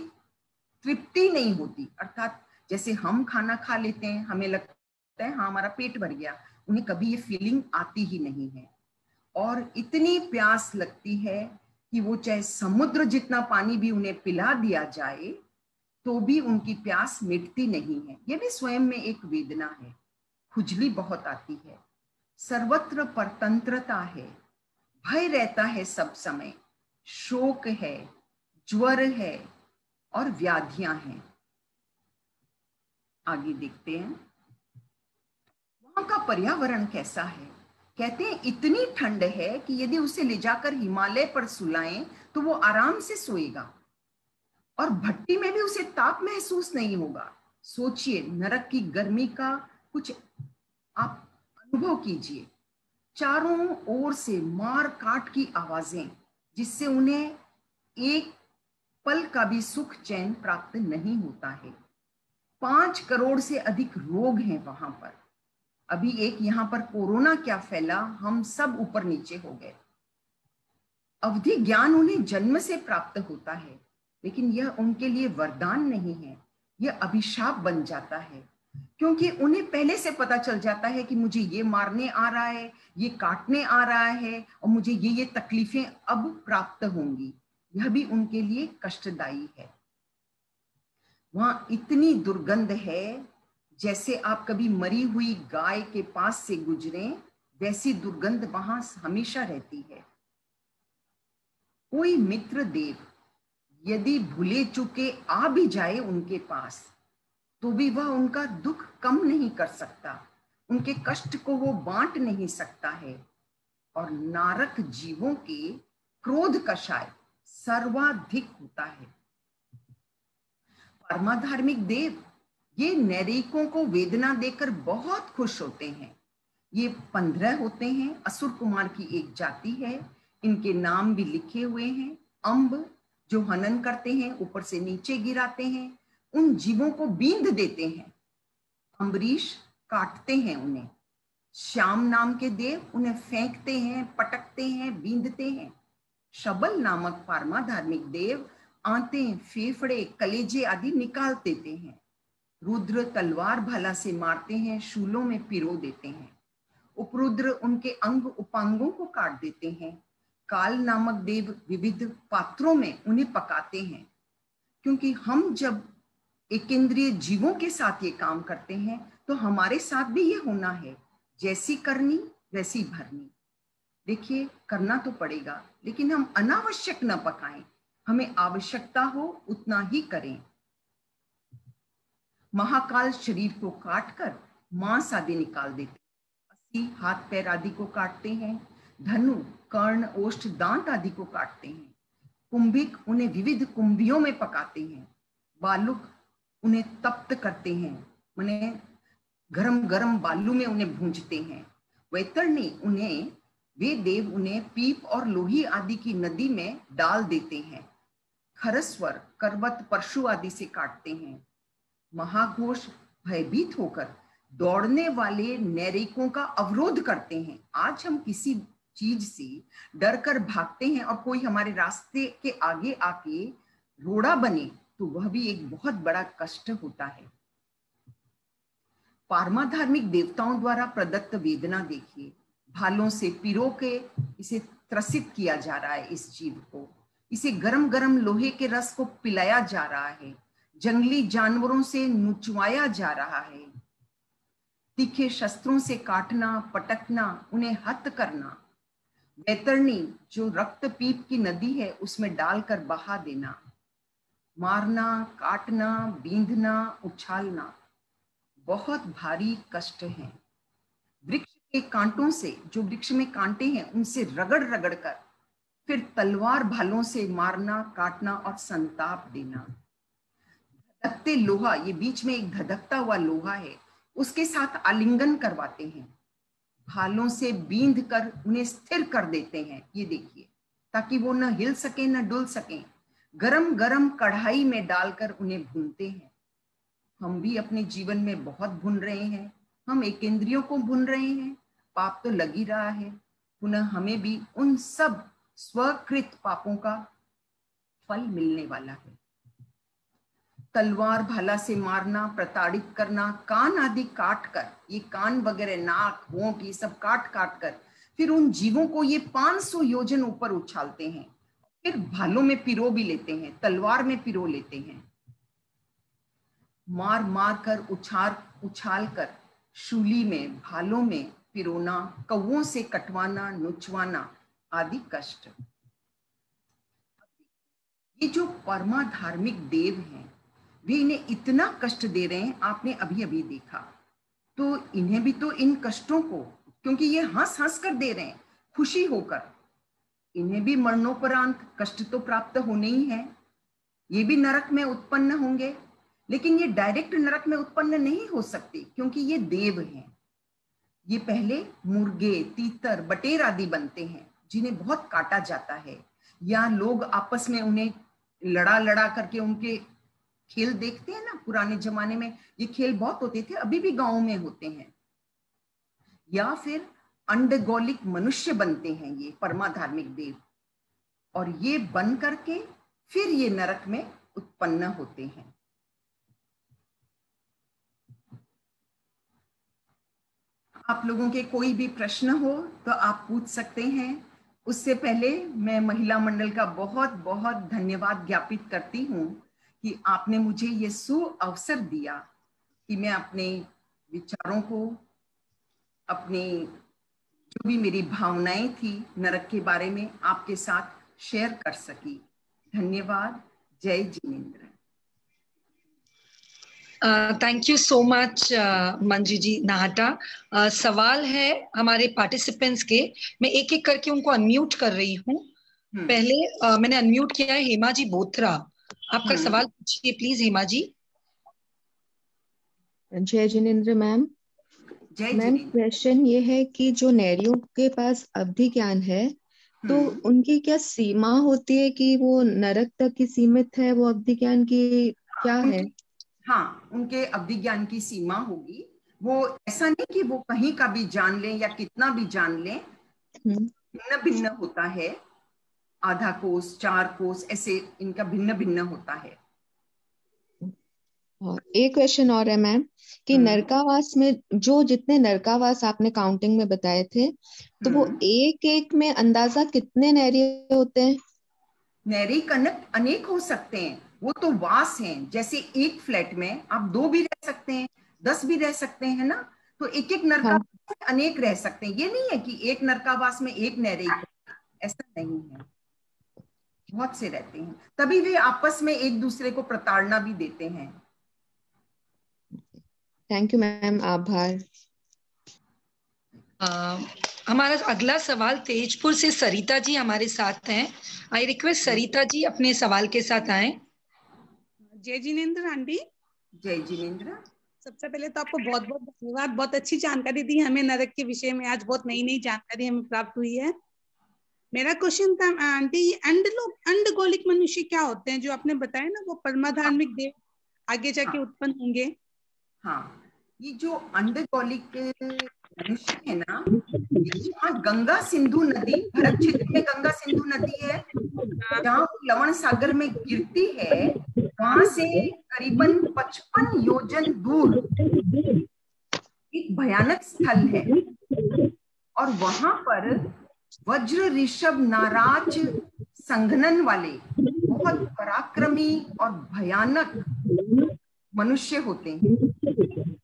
S1: तृप्ति नहीं होती। अर्थात जैसे हम खाना खा लेते हैं, हमें लगता है हाँ हमारा पेट भर गया, उन्हें कभी ये फीलिंग आती ही नहीं है। और इतनी प्यास लगती है कि वो चाहे समुद्र जितना पानी भी उन्हें पिला दिया जाए तो भी उनकी प्यास मिटती नहीं है। ये भी स्वयं में एक वेदना है। खुजली बहुत आती है, सर्वत्र परतंत्रता है, भय रहता है सब समय, शोक है, ज्वर है और व्याधियां हैं। आगे देखते हैं वहां का पर्यावरण कैसा है। कहते हैं इतनी ठंड है कि यदि उसे ले जाकर हिमालय पर सुलाएं तो वो आराम से सोएगा और भट्टी में भी उसे ताप महसूस नहीं होगा। सोचिए नरक की गर्मी का कुछ आप अनुभव कीजिए। चारों ओर से मार काट की आवाजें, जिससे उन्हें एक पल का भी सुख चैन प्राप्त नहीं होता है। 5 करोड़ से अधिक रोग हैं वहां पर। अभी एक यहाँ पर कोरोना क्या फैला, हम सब ऊपर नीचे हो गए। अवधि ज्ञान उन्हें जन्म से प्राप्त होता है, लेकिन यह उनके लिए वरदान नहीं है, यह अभिशाप बन जाता है, क्योंकि उन्हें पहले से पता चल जाता है कि मुझे ये मारने आ रहा है, ये काटने आ रहा है और मुझे ये तकलीफें अब प्राप्त होंगी। यह भी उनके लिए कष्टदायी है। वहां इतनी दुर्गंध है, जैसे आप कभी मरी हुई गाय के पास से गुजरे, वैसी दुर्गंध वहां हमेशा रहती है। कोई मित्र देव यदि भूले चुके आ भी जाए उनके पास, तो भी वह उनका दुख कम नहीं कर सकता, उनके कष्ट को वो बांट नहीं सकता है। और नारक जीवों के क्रोध कषाय सर्वाधिक होता है। परमाधार्मिक देव ये नैरेकों को वेदना देकर बहुत खुश होते हैं। ये 15 होते हैं, असुर कुमार की एक जाति है। इनके नाम भी लिखे हुए हैं। अम्ब जो हनन करते हैं, ऊपर से नीचे गिराते हैं, उन जीवों को बींध देते हैं। अम्बरीश काटते हैं उन्हें। श्याम नाम के देव उन्हें फेंकते हैं, पटकते हैं, बींधते हैं। शबल नामक पारमाधार्मिक देव आंतें, फेफड़े, कलेजे आदि निकाल देते हैं। रुद्र तलवार भाला से मारते हैं, शूलों में पिरो देते हैं। उपरुद्र उनके अंग उपांगों को काट देते हैं। काल नामक देव विविध पात्रों में उन्हें पकाते हैं। क्योंकि हम जब एकेंद्रीय जीवों के साथ ये काम करते हैं, तो हमारे साथ भी ये होना है, जैसी करनी वैसी भरनी। देखिए, करना तो पड़ेगा, लेकिन हम अनावश्यक न पकाएं, हमें आवश्यकता हो उतना ही करें। महाकाल शरीर को काटकर मांस आदि निकाल देते हैं। अस्सी हाथ पैर आदि को काटते हैं। धनु, कर्ण, ओष्ठ, दांत आदि को काटते हैं। कुंभिक उन्हें विविध कुंभियों में पकाते हैं। बालुक उन्हें तप्त करते हैं, उन्हें गरम गरम बालू में उन्हें भूंजते हैं। वैतरणी वे देव उन्हें पीप और लोही आदि की नदी में डाल देते हैं। खरस्वर, करवत, परशु आदि से काटते हैं। महाघोष भयभीत होकर दौड़ने वाले नैरेकों का अवरोध करते हैं। आज हम किसी चीज से डर कर भागते हैं और कोई हमारे रास्ते के आगे आके रोड़ा बने, तो वह भी एक बहुत बड़ा कष्ट होता है। पारमाधार्मिक देवताओं द्वारा प्रदत्त वेदना देखिए। भालों से पिरो के इसे त्रसित किया जा रहा है। इस जीव को इसे गरम गरम लोहे के रस को पिलाया जा रहा है। जंगली जानवरों से नुचवाया जा रहा है। तीखे शस्त्रों से काटना, पटकना, उन्हें हत करना। वैतरणी जो रक्त पीप की नदी है, उसमें डालकर बहा देना। मारना, काटना, बींधना, उछालना बहुत भारी कष्ट है। वृक्ष के कांटों से, जो वृक्ष में कांटे हैं, उनसे रगड़ रगड़ कर फिर तलवार भालों से मारना, काटना और संताप देना। धधकते लोहा, ये बीच में एक धधकता हुआ लोहा है, उसके साथ आलिंगन करवाते हैं। भालों से बींध कर उन्हें स्थिर कर देते हैं, ये देखिए, ताकि वो न हिल सके न डुल सके। गरम गरम कढ़ाई में डालकर उन्हें भूनते हैं। हम भी अपने जीवन में बहुत भून रहे हैं। हम एक इंद्रियों को भून रहे हैं, पाप तो लग ही रहा है। पुनः हमें भी उन सब स्वकृत पापों का फल मिलने वाला है। तलवार भाला से मारना, प्रताड़ित करना, कान आदि काट कर, ये कान वगैरह, नाक, होंठ, ये सब काट काट कर फिर उन जीवों को ये 500 योजन ऊपर उछालते हैं। फिर भालों में पिरो भी लेते हैं, तलवार में पिरो लेते हैं। मार मार कर, उछाल कर शूली में, भालों में पिरोना, कौवों से कटवाना, नुचवाना आदि कष्ट। ये जो परमाधार्मिक देव हैं, वे इन्हें इतना कष्ट दे रहे हैं, आपने अभी अभी देखा। तो इन्हें भी तो इन कष्टों को, क्योंकि ये हंस हंस कर दे रहे हैं, खुशी होकर, इन्हें भी मरणोपरांत कष्ट तो प्राप्त होने ही है। ये भी नरक में उत्पन्न होंगे, लेकिन ये डायरेक्ट नरक में उत्पन्न नहीं हो सकते, क्योंकि ये देव हैं। ये पहले मुर्गे, तीतर, बटेर आदि बनते हैं, जिन्हें बहुत काटा जाता है, या लोग आपस में उन्हें लड़ा लड़ा करके उनके खेल देखते हैं ना। पुराने जमाने में ये खेल बहुत होते थे, अभी भी गांवों में होते हैं। या फिर अंडगोलिक मनुष्य बनते हैं ये परमाधार्मिक देव। और ये बन करके फिर ये नरक में उत्पन्न होते हैं। आप लोगों के कोई भी प्रश्न हो तो आप पूछ सकते हैं। उससे पहले मैं महिला मंडल का बहुत बहुत धन्यवाद ज्ञापित करती हूँ कि आपने मुझे ये सुअवसर दिया कि मैं अपने विचारों को, अपनी जो भी मेरी भावनाएं थी नरक के बारे में आपके साथ शेयर कर सकी। धन्यवाद। जय जिनेंद्र।
S2: Thank you so much Manju ji Nahata. सवाल है हमारे पार्टिसिपेंट्स के, मैं एक एक करके उनको अनम्यूट कर रही हूँ। पहले मैंने अनम्यूट किया है हेमा जी बोथरा। आपका सवाल पूछिए प्लीज हेमा जी।
S3: जय जिनेंद्र मैम। मैम क्वेश्चन ये है कि जो नैरियों के पास अवधि ज्ञान है तो उनकी क्या सीमा होती है कि वो नरक तक की सीमित है, वो अवधि ज्ञान की क्या है?
S1: हाँ, उनके अवधि ज्ञान की सीमा होगी। वो ऐसा नहीं कि वो कहीं का भी जान लें या कितना भी जान लें, भिन्न भिन्न होता है। आधा कोस, 4 कोस, ऐसे इनका भिन्न भिन्न होता है।
S3: और एक क्वेश्चन और है मैम कि नरकावास में जो जितने नरकावास आपने काउंटिंग में बताए थे, तो वो एक एक में अंदाजा कितने नैरी होते हैं?
S1: नैरी कनक अनेक हो सकते हैं, वो तो वास हैं। जैसे एक फ्लैट में आप 2 भी रह सकते हैं, 10 भी रह सकते हैं ना। तो एक एक नरकावास में अनेक रह सकते हैं। ये नहीं है कि एक नरकावास में एक नैरी, ऐसा नहीं है। बहुत से रहते हैं, तभी वे आपस में एक दूसरे को प्रताड़ना भी देते हैं।
S3: थैंक यू मैम, आभार।
S2: हमारा अगला सवाल तेजपुर से सरिता जी हमारे साथ हैं। आई रिक्वेस्ट सरिता जी अपने सवाल के साथ आए।
S4: जय जिनेंद्र आंटी।
S1: जय जिनेंद्र।
S4: सबसे पहले तो आपको बहुत बहुत धन्यवाद, बहुत अच्छी जानकारी दी हमें नरक के विषय में। आज बहुत नई नई जानकारी हमें प्राप्त हुई है। मेरा क्वेश्चन था आंटी, अंडगोलिक मनुष्य क्या होते हैं? जो आपने बताया ना वो परमाधार्मिक देव आगे जाके उत्पन्न होंगे।
S1: हाँ, ये जो अंडगोलिक मनुष्य है ना, जहाँ गंगा सिंधु नदी, भरत क्षेत्र में गंगा सिंधु नदी है, जहाँ लवण सागर में गिरती है, वहां से करीबन 55 योजन दूर एक भयानक स्थल है। और वहां पर वज्र ऋषभ नाराज संघनन वाले बहुत पराक्रमी और भयानक मनुष्य होते हैं।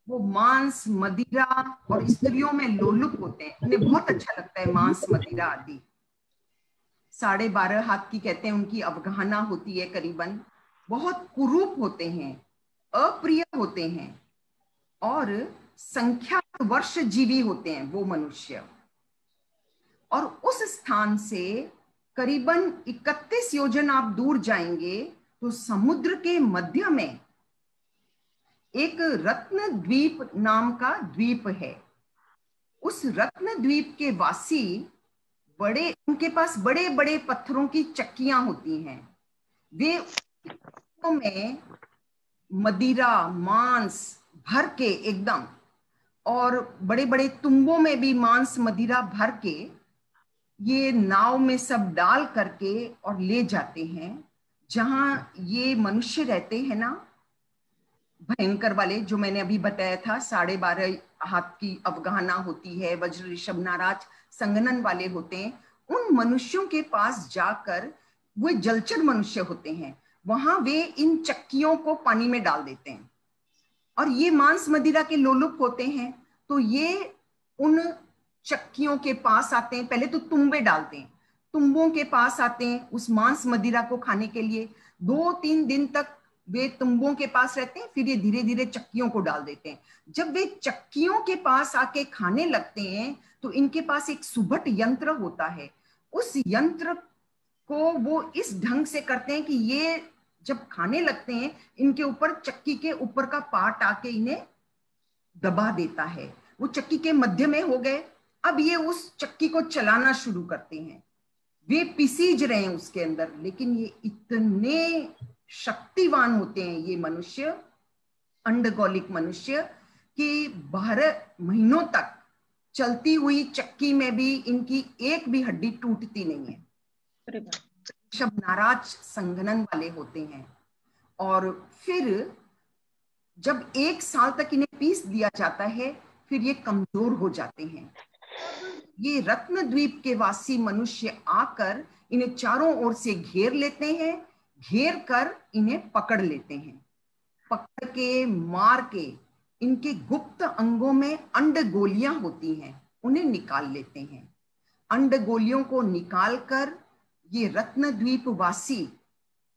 S1: वो मांस, मदिरा और स्त्रियों में लोलुप होते हैं। उन्हें बहुत अच्छा लगता है मांस, मदिरा आदि। 12.5 हाथ की कहते हैं उनकी अवगाहना होती है करीबन। बहुत कुरूप होते हैं, अप्रिय होते हैं और संख्यात वर्ष जीवी होते हैं वो मनुष्य। और उस स्थान से करीबन 31 योजन आप दूर जाएंगे तो समुद्र के मध्य में एक रत्न द्वीप नाम का द्वीप है। उस रत्न द्वीप के वासी उनके पास बड़े बड़े पत्थरों की चक्कियां होती हैं। वे में मदिरा, मांस भर के एकदम, और बड़े बड़े तुम्बों में भी मांस मदिरा भर के ये नाव में सब डाल करके और ले जाते हैं। जहां ये मनुष्य रहते हैं ना, भयंकर वाले, जो मैंने अभी बताया था, 12.5 हाथ की अवगाहना होती है, वज्र ऋषभ नाराज संगनन वाले होते हैं। उन मनुष्यों के पास जाकर, वो जलचर मनुष्य होते हैं, वहां वे इन चक्कियों को पानी में डाल देते हैं और ये मांस मदिरा के लोलुप होते हैं। तो ये उन चक्कियों के पास आते हैं, पहले तो तुम्बे डालते हैं, तुम्बों के पास आते हैं उस मांस मदिरा को खाने के लिए। 2-3 दिन तक वे तुम्बों के पास रहते हैं, फिर ये धीरे धीरे चक्कियों को डाल देते हैं। जब वे चक्कियों के पास आके खाने लगते हैं तो इनके पास एक सुभट यंत्र होता है। उस यंत्र को वो इस ढंग से करते हैं कि ये जब खाने लगते हैं, इनके ऊपर चक्की के ऊपर का पार्ट आके इन्हें दबा देता है। वो चक्की के मध्य में हो गए, अब ये उस चक्की को चलाना शुरू करते हैं। वे पिसीज रहे हैं उसके अंदर, लेकिन ये इतने शक्तिवान होते हैं ये मनुष्य, अंडगोलिक मनुष्य, कि 12 महीनों तक चलती हुई चक्की में भी इनकी एक भी हड्डी टूटती नहीं है। सब नाराज संघनन वाले होते हैं, और फिर जब 1 साल तक इन्हें पीस दिया जाता है फिर ये कमजोर हो जाते हैं। ये रत्न द्वीप के वासी मनुष्य आकर इन्हें चारों ओर से घेर लेते हैं, घेर कर इन्हें पकड़ लेते हैं, पकड़ के मार के इनके गुप्त अंगों में अंड गोलियां होती हैं, उन्हें निकाल लेते हैं। अंड गोलियों को निकालकर ये रत्न द्वीप वासी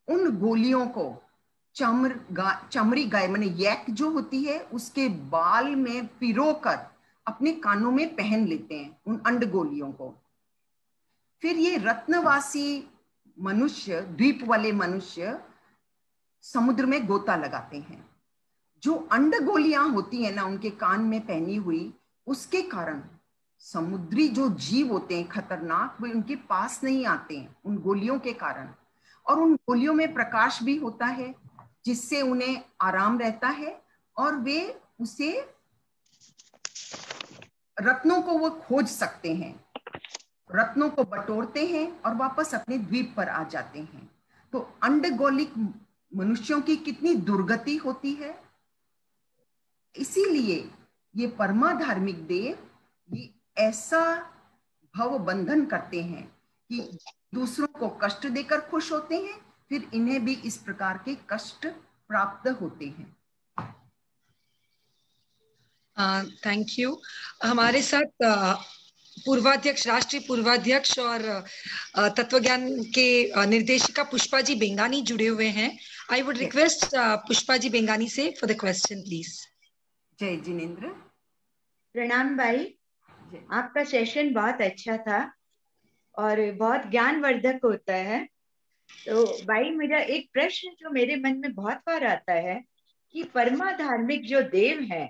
S1: उन गोलियों को चमड़ी गाय माने यैक जो होती है उसके बाल में पिरोकर अपने कानों में पहन लेते हैं उन अंड गोलियों को। फिर ये रत्नवासी मनुष्य, द्वीप वाले मनुष्य समुद्र में गोता लगाते हैं। जो अंड गोलियां होती है ना उनके कान में पहनी हुई, उसके कारण समुद्री जो जीव होते हैं खतरनाक, वे उनके पास नहीं आते हैं उन गोलियों के कारण। और उन गोलियों में प्रकाश भी होता है जिससे उन्हें आराम रहता है, और वे उसे रत्नों को वो खोज सकते हैं, रत्नों को बटोरते हैं और वापस अपने द्वीप पर आ जाते हैं। तो अंडगोलिक मनुष्यों की कितनी दुर्गति होती है। इसीलिए ये परमा धार्मिक देव ये ऐसा भव बंधन करते हैं कि दूसरों को कष्ट देकर खुश होते हैं, फिर इन्हें भी इस प्रकार के कष्ट प्राप्त होते हैं।
S2: Thank you. हमारे साथ पूर्वाध्यक्ष, राष्ट्रीय पूर्वाध्यक्ष और तत्वज्ञान के निर्देशिका पुष्पा जी बेंगानी जुड़े हुए हैं। आई वुड रिक्वेस्ट पुष्पा जी बेंगानी से फॉर द क्वेश्चन प्लीज।
S1: जय जिनेंद्र।
S5: प्रणाम भाई, आपका सेशन बहुत अच्छा था और बहुत ज्ञानवर्धक होता है। तो भाई मेरा एक प्रश्न जो मेरे मन में बहुत बार आता है कि परमा धार्मिक जो देव हैं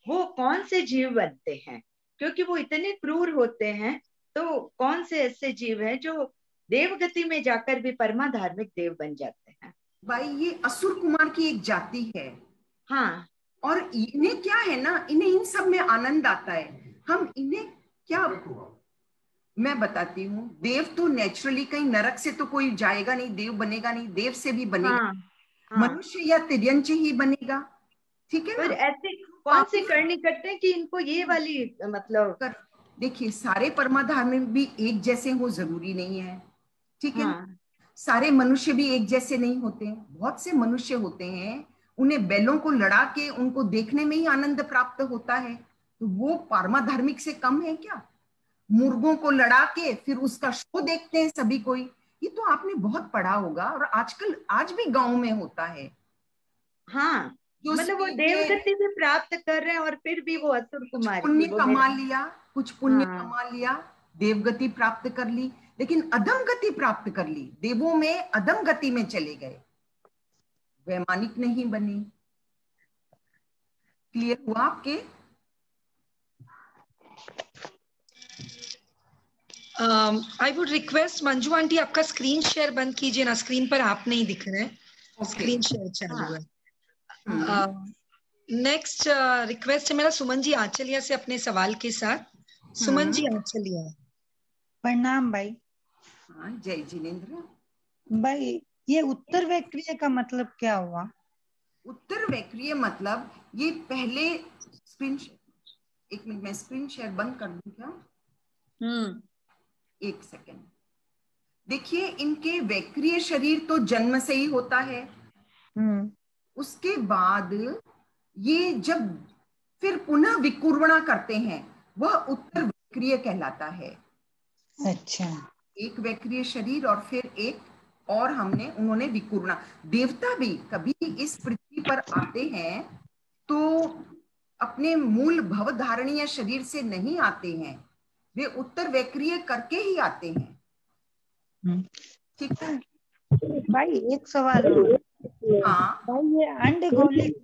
S5: वो कौन से जीव बनते हैं, क्योंकि वो इतने क्रूर होते हैं, तो कौन से ऐसे जीव हैं जो देवगति में जाकर भी परमा धार्मिक देव बन जाते हैं?
S1: भाई ये असुर कुमार की एक जाति है।
S5: हाँ,
S1: और इन्हें क्या है ना, इन्हें इन सब में आनंद आता है। हम इन्हें क्या, मैं बताती हूँ, देव तो नेचुरली कहीं नरक से तो कोई जाएगा नहीं, देव बनेगा नहीं, देव से भी बनेगा। हाँ। मनुष्य या तिर्यंच ही बनेगा, ठीक है ना।
S5: ऐसे कौन से करनी करते हैं कि इनको ये वाली मतलब,
S1: देखिए सारे परमा धार्मिक भी एक जैसे हो जरूरी नहीं है, ठीक है।
S5: हाँ।
S1: सारे मनुष्य भी एक जैसे नहीं होते, बहुत से मनुष्य होते हैं उन्हें बैलों को लड़ा के उनको देखने में ही आनंद प्राप्त होता है, तो वो परमा धार्मिक से कम है क्या? मुर्गों को लड़ा के फिर उसका शो देखते हैं सभी कोई, ये तो आपने बहुत पढ़ा होगा और आजकल आज भी गांव में होता है।
S5: हाँ, मतलब वो देवगति भी प्राप्त कर रहे हैं और फिर भी वो असुर कुमार
S1: पुण्य कमा लिया, कुछ पुण्य कमा लिया, देवगति प्राप्त कर ली, लेकिन अधम गति प्राप्त कर ली, देवों में अधम गति में चले गए, वैमानिक नहीं बने। क्लियर हुआ आपके?
S2: आई वुड रिक्वेस्ट मंजू आंटी आपका स्क्रीन शेयर बंद कीजिए ना, स्क्रीन पर आप नहीं दिख रहे। स्क्रीन शेयर चालू है। नेक्स्ट रिक्वेस्ट है मेरा सुमन जी आंचलिया से अपने सवाल के साथ। सुमन जी आंचलिया।
S6: प्रणाम भाई।
S1: हाँ, जय जिनेंद्र।
S6: भाई ये उत्तर वैक्रिय का मतलब क्या हुआ?
S1: उत्तर वैक्रिय मतलब ये पहले स्क्रीन, एक मिनट मैं स्क्रीन शेयर बंद कर दूं क्या? एक सेकेंड। देखिए इनके वैक्रिय शरीर तो जन्म से ही होता है, उसके बाद ये जब फिर पुनः विकुर्वणा करते हैं वह उत्तर वैक्रिय कहलाता है।
S6: अच्छा,
S1: एक वैक्रिय शरीर और फिर एक और उन्होंने विकुर्वणा। देवता भी कभी इस पृथ्वी पर आते हैं तो अपने मूल भवधारणीय शरीर से नहीं आते हैं, वे उत्तर वैक्रिय करके ही आते हैं। ठीक है
S6: भाई, एक सवाल।
S1: हाँ
S6: भाई ये अंडगोलिक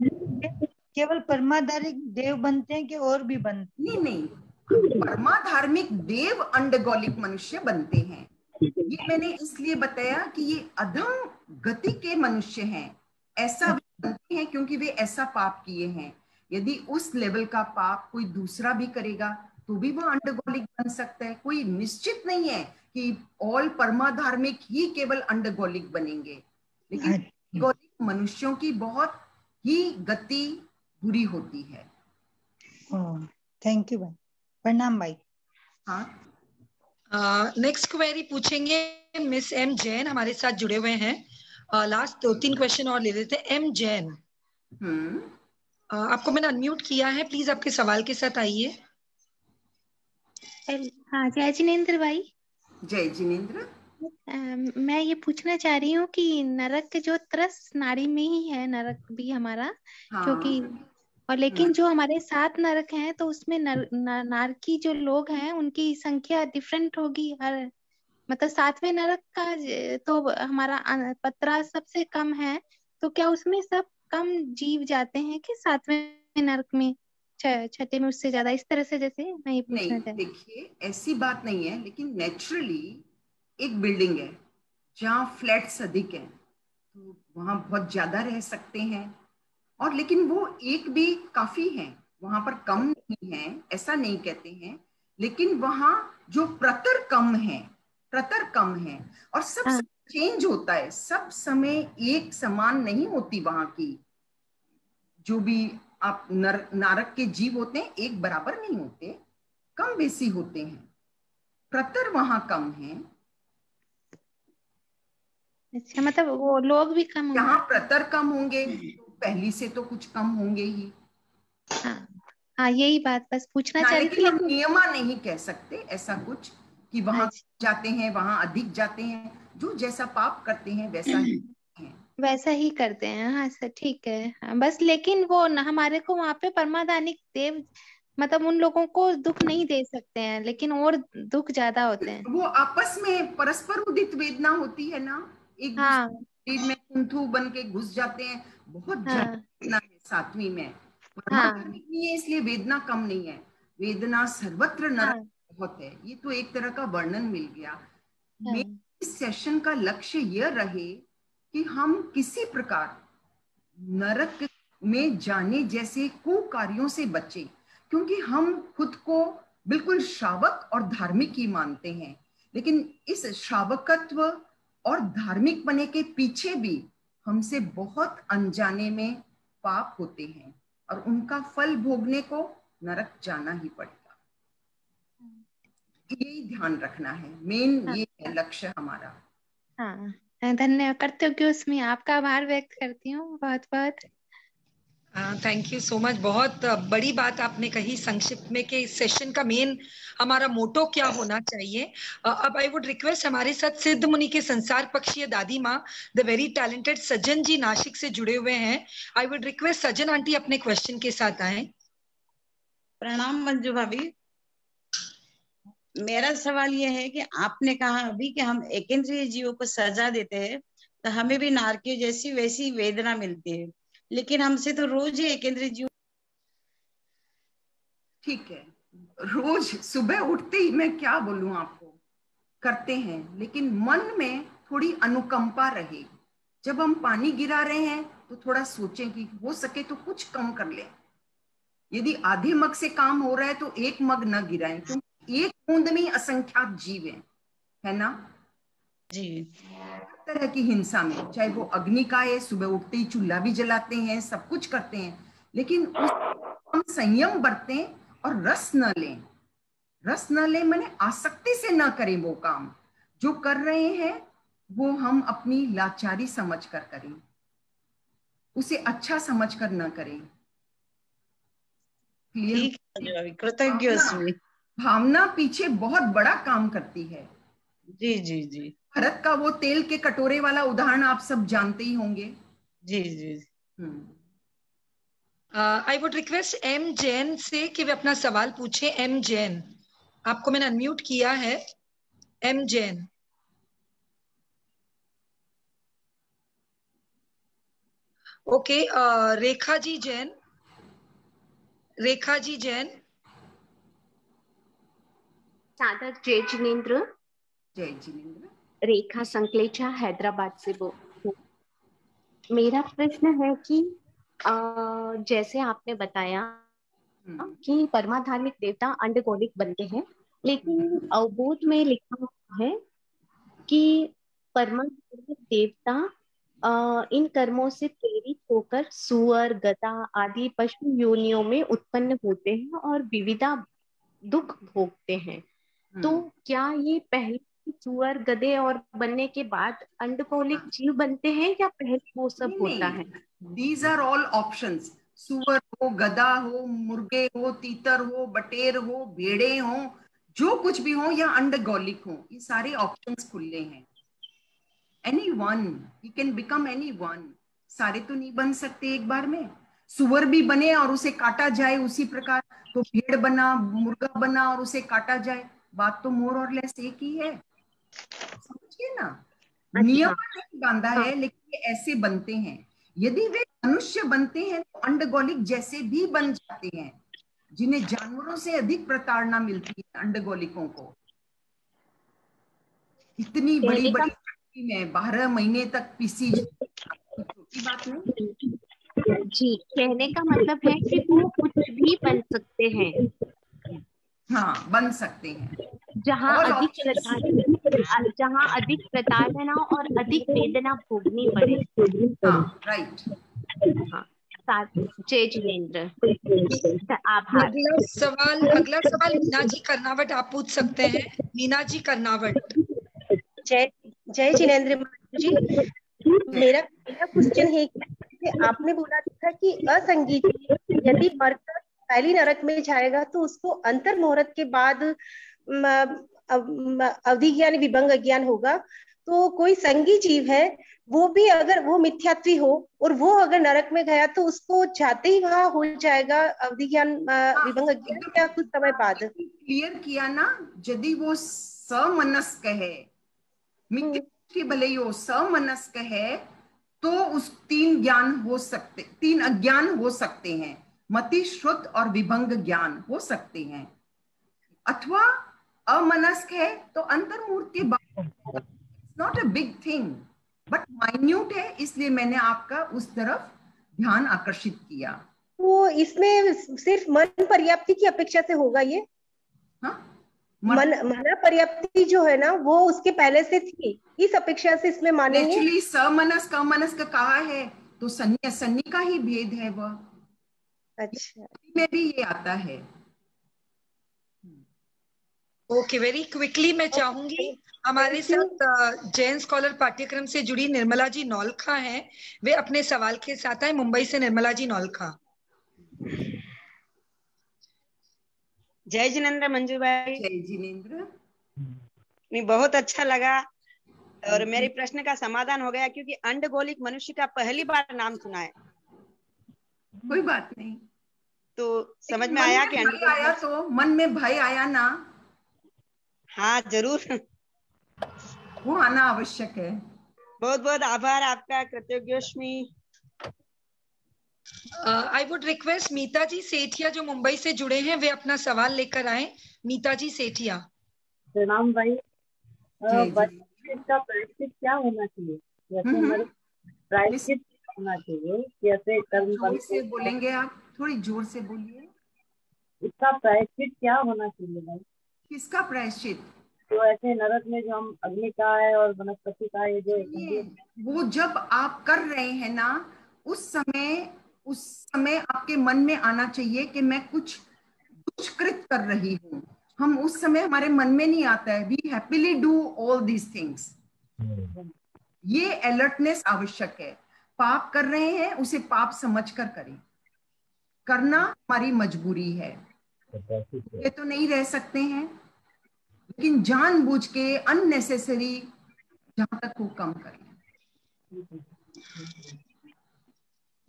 S6: केवल परमाधार्मिक देव बनते हैं कि और भी बनते?
S1: नहीं, परमाधार्मिक देव अंडगोलिक मनुष्य बनते हैं। ये मैंने इसलिए बताया कि ये अधम गति के मनुष्य हैं, ऐसा बनते हैं क्योंकि वे ऐसा पाप किए हैं। यदि उस लेवल का पाप कोई दूसरा भी करेगा तो भी वह अंडगोलिक बन सकता है। कोई निश्चित नहीं है कि ऑल परमाधार्मिक ही केवल अंडगोलिक बनेंगे, लेकिन गोलिक मनुष्यों की बहुत ही गति बुरी होती है।
S6: थैंक यू भाई। प्रणाम भाई।
S1: हाँ,
S2: नेक्स्ट क्वेरी पूछेंगे मिस एम जैन, हमारे साथ जुड़े हुए हैं। लास्ट 2-3 क्वेश्चन और ले लेते हैं। एम जैन, आपको मैंने अनम्यूट किया है, प्लीज आपके सवाल के साथ आइए।
S7: हाँ, जय जिनेंद्र भाई।
S1: जय जिनेंद्र।
S7: मैं ये पूछना चाह रही हूँ कि नरक जो त्रस नाड़ी में ही है, नरक भी हमारा, क्योंकि और लेकिन जो हमारे 7 नरक हैं तो उसमें नारकी जो लोग हैं उनकी संख्या डिफरेंट होगी हर, मतलब 7वें नरक का तो हमारा पत्रा सबसे कम है, तो क्या उसमें सब कम जीव जाते हैं कि 7वें नरक में छठे में उससे ज्यादा, इस तरह से? जैसे मैं ये पूछना चाहती हूँ।
S1: देखिए, ऐसी बात नहीं है, लेकिन नेचुरली एक बिल्डिंग है जहाँ फ्लैट्स अधिक हैं तो वहां बहुत ज्यादा रह सकते हैं, और लेकिन वो एक भी काफी है, वहां पर कम नहीं है ऐसा नहीं कहते हैं, लेकिन वहां जो प्रतर कम है और सब चेंज होता है, सब समय एक समान नहीं होती वहां की, जो भी आप नारक के जीव होते हैं एक बराबर नहीं होते, कम बेसी होते हैं, प्रतर वहां कम है।
S7: अच्छा, मतलब वो लोग भी कम होंगे?
S1: यहाँ प्रतर कम होंगे तो पहली से तो कुछ कम होंगे ही।
S7: हाँ, यही बात बस पूछना चाह रही थी।
S1: लेकिन हम नियमा नहीं कह सकते ऐसा कुछ कि वहां जाते हैं वहां अधिक जाते हैं, जो जैसा पाप करते हैं वैसा ही
S7: करते हैं। हाँ सर, ठीक है। हाँ, बस लेकिन वो हमारे को वहां पे परमादानिक देव, मतलब उन लोगों को दुख नहीं दे सकते हैं, लेकिन और दुख ज्यादा होते हैं।
S1: वो आपस में परस्पर उदित वेदना होती है ना, एक दूसरे में कुंथू बन के घुस जाते हैं, बहुत ज्यादा वेदना है 7वीं में। परमाधार्मिक नहीं है इसलिए वेदना कम नहीं है, वेदना सर्वत्र नरक बहुत है। ये तो एक तरह का वर्णन मिल गया। इस सेशन का लक्ष्य यह रहे कि हम किसी प्रकार नरक में जाने जैसे कुकार्यों से बचे, क्योंकि हम खुद को बिल्कुल श्रावक और धार्मिक ही मानते हैं, लेकिन इस श्रावकत्व और धार्मिक बने के पीछे भी हमसे बहुत अनजाने में पाप होते हैं और उनका फल भोगने को नरक जाना ही पड़ेगा। यही ध्यान रखना है, मेन ये है लक्ष्य हमारा।
S7: हाँ, धन्यवाद करते हो कि उसमें आपका आभार व्यक्त करती हूँ बहुत बहुत।
S2: Thank you so much. बहुत बड़ी बात आपने कही संक्षिप्त में कि इस सेशन का मेन हमारा मोटो क्या होना चाहिए। अब आई वुड रिक्वेस्ट, हमारे साथ सिद्ध मुनि के संसार पक्षीय दादी माँ द वेरी टैलेंटेड सज्जन जी नासिक से जुड़े हुए हैं। आई वुड रिक्वेस्ट सज्जन आंटी अपने क्वेश्चन के साथ आए।
S8: प्रणाम मंजू भाभी। मेरा सवाल यह है कि आपने कहा अभी कि हम एकेंद्रीय जीवों को सजा देते हैं तो हमें भी नारकियों जैसी वैसी वेदना मिलती है, लेकिन हमसे तो रोज ही एकेंद्रीय जीव।
S1: ठीक है, रोज सुबह उठते ही मैं क्या बोलूं आपको, करते हैं, लेकिन मन में थोड़ी अनुकंपा रहे। जब हम पानी गिरा रहे हैं तो थोड़ा सोचें कि हो सके तो कुछ कम कर लें। यदि आधे मग से काम हो रहा है तो 1 मग न गिराएं, क्योंकि एक बूंद में असंख्यात जीव है ना
S8: जी।
S1: तरह की हिंसा में, चाहे वो अग्नि का है, सुबह उठते ही चूल्हा भी जलाते हैं, सब कुछ करते हैं, लेकिन हम संयम बरतें और रस न लें। रस न लें माने आसक्ति से न करें वो काम जो कर रहे हैं, वो हम अपनी लाचारी समझकर करें, उसे अच्छा समझकर न करें।
S8: कृतज्ञ।
S1: भावना पीछे बहुत बड़ा काम करती है।
S8: जी जी जी।
S1: भरत का वो तेल के कटोरे वाला उदाहरण आप सब जानते ही होंगे।
S8: जी जी।
S2: I would request M Jain से कि वे अपना सवाल पूछे। एम जैन, आपको मैंने अनम्यूट किया है। एम जैन। ओके, रेखा जी जैन। रेखा जी जैन।
S9: सादर जय जिनेंद्र।
S1: जय जिनेंद्र।
S9: रेखा संकलेचा हैदराबाद से मेरा प्रश्न है कि जैसे आपने बताया कि परमाधार्मिक देवता अंडगोलिक बनते हैं, लेकिन अवबोध में लिखा हुआ है कि परमात्मा देवता इन कर्मों से प्रेरित होकर सुअर, गधा आदि पशु योनियों में उत्पन्न होते हैं और विविधा दुख भोगते हैं। तो क्या ये पहले सुअर, गधे और बनने के बाद अंडकोलिक जीव बनते हैं या पहले वो सब होता है?
S1: These are all options. सुअर हो, गधा हो, मुर्गे हो, तीतर हो, बटेर हो, भेड़े हो, जो कुछ भी हो, या अंडगोलिक हो, ये सारे ऑप्शंस खुले हैं। Anyone, he can become anyone. सारे तो नहीं बन सकते एक बार में। सुअर भी बने और उसे काटा जाए उसी प्रकार, तो भेड़ बना, मुर्गा बना और उसे काटा जाए, बात तो मोर और लेस एक ही है। समझिए ना, नियम नहीं बांधा है, लेकिन ये ऐसे बनते हैं। यदि वे मनुष्य बनते हैं तो अंडगोलिक जैसे भी बन जाते हैं, जिन्हें जानवरों से अधिक प्रताड़ना मिलती है अंडगोलिकों को। इतनी बड़ी बड़ी फैक्ट्री में 12 महीने तक पीसी, छोटी बात नहीं
S9: जी। कहने का मतलब है कि वो कुछ भी बन सकते हैं।
S1: हाँ, बन सकते हैं।
S9: जहाँ अधिक प्रताड़ना और अधिक वेदना भोगनी पड़े।
S1: हाँ, राइट।
S9: हाँ, जय जिनेंद्र।
S2: आभार। अगला सवाल मीना जी कर्नावट आप पूछ सकते हैं। मीना जी कर्नावट।
S10: जय जिनेंद्र जी, मेरा क्वेश्चन है कि आपने बोला था कि असंगी जीव यदि मरकर पहली नरक में जाएगा तो उसको अंतर मुहूर्त के बाद अवधि ज्ञान विभंग ज्ञान होगा। तो कोई संगी जीव है, वो भी अगर वो मिथ्यात्वी हो और वो अगर नरक में गया तो उसको जाते ही वहां हो जाएगा अवधि ज्ञान विभंग ज्ञान, क्या कुछ समय बाद?
S1: क्लियर किया ना, यदि वो समनस्क है, मिथ्या भले ही हो, समनस्क है, तो उस 3 ज्ञान हो सकते, 3 अज्ञान हो सकते हैं। मति, शुद्ध और विभंग ज्ञान हो सकते हैं। अथवा अमनस्क है तो अंतर्मुहूर्त के बाद, not a big thing but minute है, इसलिए मैंने आपका उस तरफ ध्यान आकर्षित किया।
S10: तो इसमें सिर्फ मन पर्याप्ति की अपेक्षा से होगा ये?
S1: हाँ,
S10: मन पर्याप्ति जो है ना वो उसके पहले से थी, इस अपेक्षा से इसमें मानेंगे।
S1: एक्चुअली समनस्क अमनस्क कहा है तो सन्नी असन्नी का ही भेद है वह।
S10: अच्छा,
S1: में भी ये आता है।
S2: ओके, वेरी क्विकली मैं चाहूंगी हमारे साथ जैन स्कॉलर पाठ्यक्रम से जुड़ी निर्मला जी नौलखा हैं, वे अपने सवाल के साथ आए। मुंबई से निर्मला जी नौलखा।
S11: जय जिनेंद्र मंजू भाई।
S1: जय जिनेंद्र।
S11: बहुत अच्छा लगा और मेरे प्रश्न का समाधान हो गया, क्योंकि अंडगोलिक मनुष्य का पहली बार नाम सुना है।
S1: कोई बात नहीं,
S11: तो समझ में आया कि
S1: आया तो मन में भय आया ना?
S11: हाँ जरूर,
S1: वो आना आवश्यक है।
S11: बहुत बहुत आभार आपका, कृतज्ञोस्मि।
S2: आई वुड रिक्वेस्ट मीता जी सेठिया जो मुंबई से जुड़े हैं, वे अपना सवाल लेकर आए। मीता जी सेठिया।
S12: प्रणाम भाई। इसका प्रायश्चित क्या होना चाहिए? जैसे प्रायश्चित होना चाहिए, कैसे कर्म
S1: से बोलेंगे आप? थोड़ी जोर से बोलिए।
S12: इसका प्रायश्चित क्या होना चाहिए भाई?
S1: किसका प्रायश्चित?
S12: तो ऐसे नरक में जो हम अग्नि का है और वनस्पति का है, जो
S1: वो जब आप कर रहे हैं ना, उस समय आपके मन में आना चाहिए कि मैं कुछ दुष्कृत कर रही हूँ। हम उस समय हमारे मन में नहीं आता है we happily do all these things. ये अलर्टनेस आवश्यक है। पाप कर रहे हैं उसे पाप समझकर करें, करना हमारी मजबूरी है, ये तो नहीं रह सकते हैं, लेकिन जानबूझ के अननेसेसरी जहां तक वो कम करें।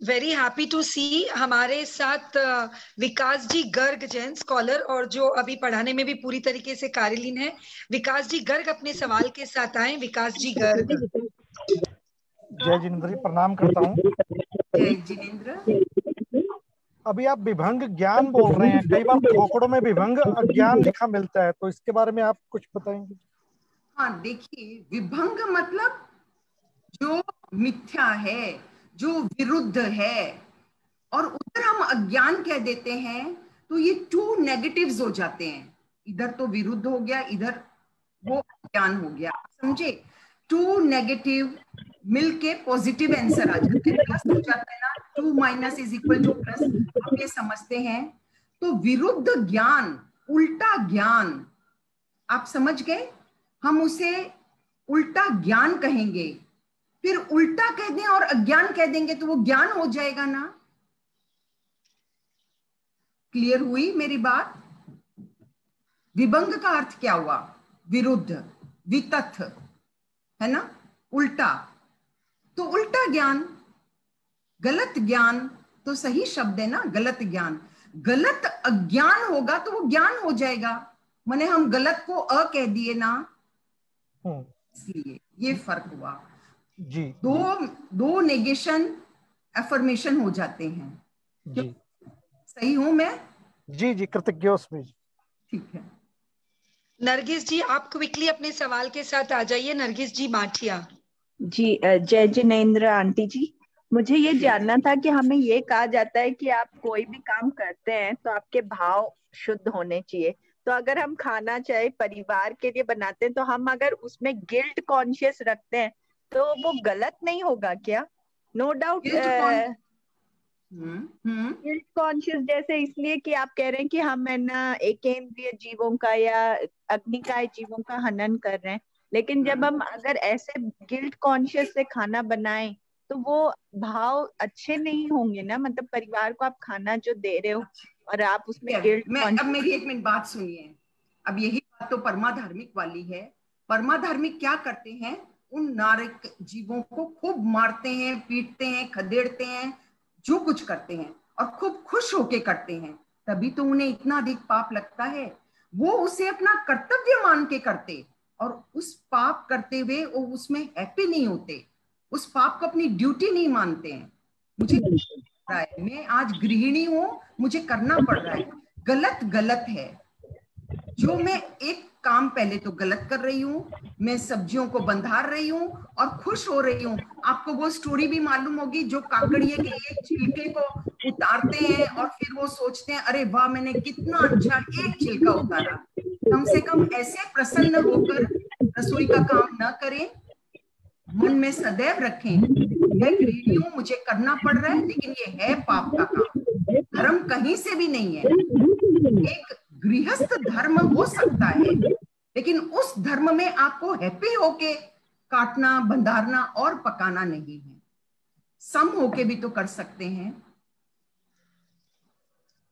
S2: वेरी हैप्पी टू सी हमारे साथ विकास जी गर्ग, जैन स्कॉलर, और जो अभी पढ़ाने में भी पूरी तरीके से कार्यलीन है। विकास जी गर्ग अपने सवाल के साथ आए। विकास जी गर्ग।
S13: जय जिनेंद्र जी, प्रणाम करता हूँ।
S1: जय जिनेंद्र।
S13: अभी आप विभंग ज्ञान बोल रहे हैं, कई बार खोपड़ों में विभंग अज्ञान लिखा मिलता है, तो इसके बारे में आप कुछ बताएंगे?
S1: हाँ, देखिए, विभंग मतलब जो मिथ्या है, जो विरुद्ध है, और उधर हम अज्ञान कह देते हैं, तो ये 2 नेगेटिव्स हो जाते हैं। इधर तो विरुद्ध हो गया, इधर वो अज्ञान हो गया, समझे। 2 नेगेटिव मिलके पॉजिटिव आंसर आ जाता है, प्लस हो जाता है ना, 2 minus is equal two plus, आप ये समझते हैं। तो विरुद्ध ज्ञान, उल्टा ज्ञान, आप समझ गए, हम उसे उल्टा ज्ञान कहेंगे। फिर उल्टा कह दें और अज्ञान कह देंगे तो वो ज्ञान हो जाएगा ना। क्लियर हुई मेरी बात? विभंग का अर्थ क्या हुआ? विरुद्ध, वितथ, है ना, उल्टा। तो उल्टा ज्ञान, गलत ज्ञान तो सही शब्द है ना, गलत ज्ञान। गलत अज्ञान होगा तो वो ज्ञान हो जाएगा, माने हम गलत को अ कह दिए ना, इसलिए ये फर्क हुआ
S13: जी।
S1: दो नेगेशन एफर्मेशन हो जाते हैं जी। सही हूं मैं?
S13: जी जी, कृतज्ञोस्मि।
S1: ठीक है।
S2: नरगिस जी, आप क्विकली अपने सवाल के साथ आ जाइए। नरगिस जी माठिया
S14: जी, जय जिनेंद्र आंटी जी, मुझे ये जानना था कि हमें ये कहा जाता है कि आप कोई भी काम करते हैं तो आपके भाव शुद्ध होने चाहिए। तो अगर हम खाना चाहे परिवार के लिए बनाते हैं तो हम अगर उसमें गिल्ट कॉन्शियस रखते हैं तो वो गलत नहीं होगा क्या? नो डाउट गिल्ट कॉन्शियस जैसे इसलिए कि आप कह रहे हैं कि हम है ना एकेंद्रिय जीवों का या अग्निकाय जीवों का हनन कर रहे हैं, लेकिन जब हम अगर ऐसे गिल्ट कॉन्शियस से खाना बनाएं तो वो भाव अच्छे नहीं होंगे ना। मतलब परिवार को आप खाना जो दे रहे हो और आप उसमें गिल्ट
S1: अब मेरी एक मिनट बात सुनिए। अब यही बात तो परमा धार्मिक वाली है। परमा धार्मिक क्या करते हैं? उन नारक जीवों को खूब मारते हैं, पीटते हैं, खदेड़ते हैं, जो कुछ करते हैं और खूब खुश होके करते हैं, तभी तो उन्हें इतना अधिक पाप लगता है। वो उसे अपना कर्तव्य मान के करते और उस पाप करते हुए वो उसमें हैप्पी नहीं होते, उस पाप को अपनी ड्यूटी नहीं मानते हैं। मुझे रहा है, मैं आज गृहिणी हूं, मुझे करना पड़ रहा है। गलत गलत है। जो मैं एक काम पहले तो गलत कर रही हूँ, मैं सब्जियों को बंधार रही हूँ और खुश हो रही हूँ। आपको वो स्टोरी भी मालूम होगी जो काकड़िए के एक छिलके को उतारते हैं और फिर वो सोचते हैं अरे वाह मैंने कितना अच्छा एक छिलका उतारा। कम से कम ऐसे प्रसन्न होकर रसोई का काम न करें, मन में सदैव रखें मैं गृहिणी हूं, मुझे करना पड़ रहा है, लेकिन ये है पाप का काम, धर्म कहीं से भी नहीं है। एक गृहस्थ धर्म हो सकता है, लेकिन उस धर्म में आपको हैप्पी होके काटना, बंधारना और पकाना नहीं है। सम होके भी तो कर सकते हैं।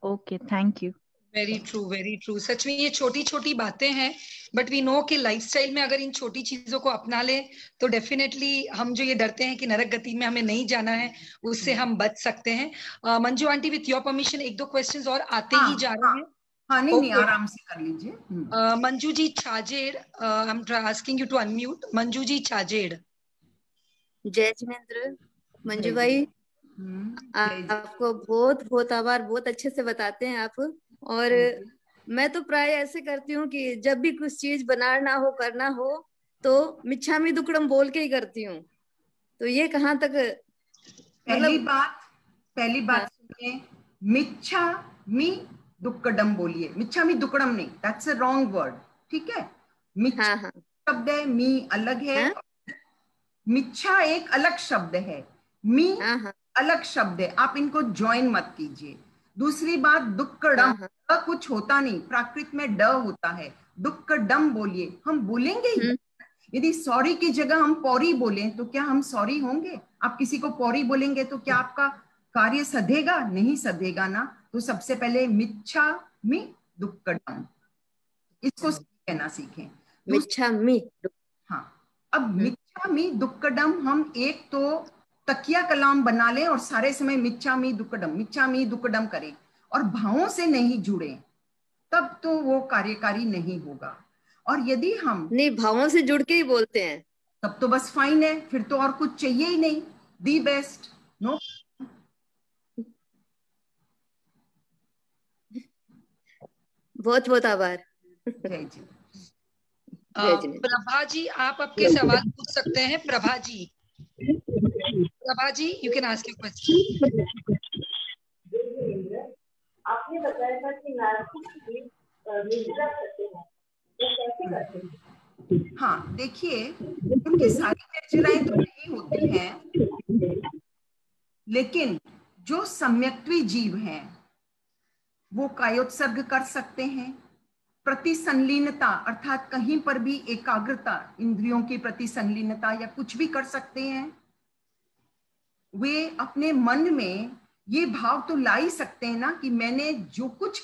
S14: Okay, thank you.
S2: Very true, very true. सच में ये छोटी छोटी बातें हैं, बट वी नो कि लाइफस्टाइल में अगर इन छोटी चीजों को अपना ले तो डेफिनेटली हम जो ये डरते हैं कि नरक गति में हमें नहीं जाना है, उससे हम बच सकते हैं। Manju aunty, with your permission एक दो क्वेश्चंस और आते ही जा रहे हैं।
S1: हाँ, नहीं, आराम से कर लीजिए।
S2: Manju ji Chhajed, I am asking you to unmute. Manju ji Chhajed.
S15: जय जिनेंद्र। मंजू भाई, आपको बहुत बहुत आभार, बहुत अच्छे से बताते हैं आप। और मैं तो प्राय ऐसे करती हूँ कि जब भी कुछ चीज बनाना हो, करना हो, तो मिच्छामी दुक्कड़म बोल के ही करती हूँ। तो ये कहाँ तक
S1: पहली बात सुनिए, मिच्छामी दुक्कडम बोलिए, मिच्छामी दुक्कडम नहीं, दैट्स अ रॉन्ग वर्ड। ठीक है, मिच्छा शब्द है, मी अलग है, मिच्छा एक अलग शब्द है, मी अलग शब्द है, आप इनको ज्वाइन मत कीजिए। दूसरी बात, दुक्कडम ड कुछ होता नहीं, प्राकृत में ड होता है, दुक्कडम बोलिए। हम बोलेंगे ही, यदि सॉरी की जगह हम पौरी बोलें तो क्या हम सॉरी होंगे? आप किसी को पौरी बोलेंगे तो क्या आपका कार्य सधेगा? नहीं सधेगा ना। तो सबसे पहले मिच्छामि दुक्कडम, इसको कहना सीखें।
S15: मिच्छामि,
S1: हाँ, अब मिच्छामि दुक्कडम हम एक तो तकिया कलाम बना लें और सारे समय मिच्छामि दुक्कडम करें और भावों से नहीं जुड़े, तब तो वो कार्यकारी नहीं होगा। और यदि हम
S15: नहीं भावों से जुड़ के ही बोलते हैं
S1: तब तो बस फाइन है, फिर तो और कुछ चाहिए ही नहीं। The best. नो,
S15: बहुत बहुत आभार।
S1: जय जी।
S2: प्रभा जी, आप आपके सवाल पूछ सकते हैं। Prabha ji, you can ask your question.
S12: आपने बताया था कि नारकी
S14: निर्जरा करते हैं, वो कैसे करते हैं?
S1: हाँ, देखिए, उनकी सारी निर्जराएं तो नहीं होती हैं, लेकिन जो सम्यक्त्वी जीव हैं वो कायोत्सर्ग कर सकते हैं, प्रति संलीनता अर्थात कहीं पर भी एकाग्रता, इंद्रियों की प्रति संलीनता या कुछ भी कर सकते हैं। वे अपने मन में ये भाव तो ला ही सकते हैं ना कि मैंने जो कुछ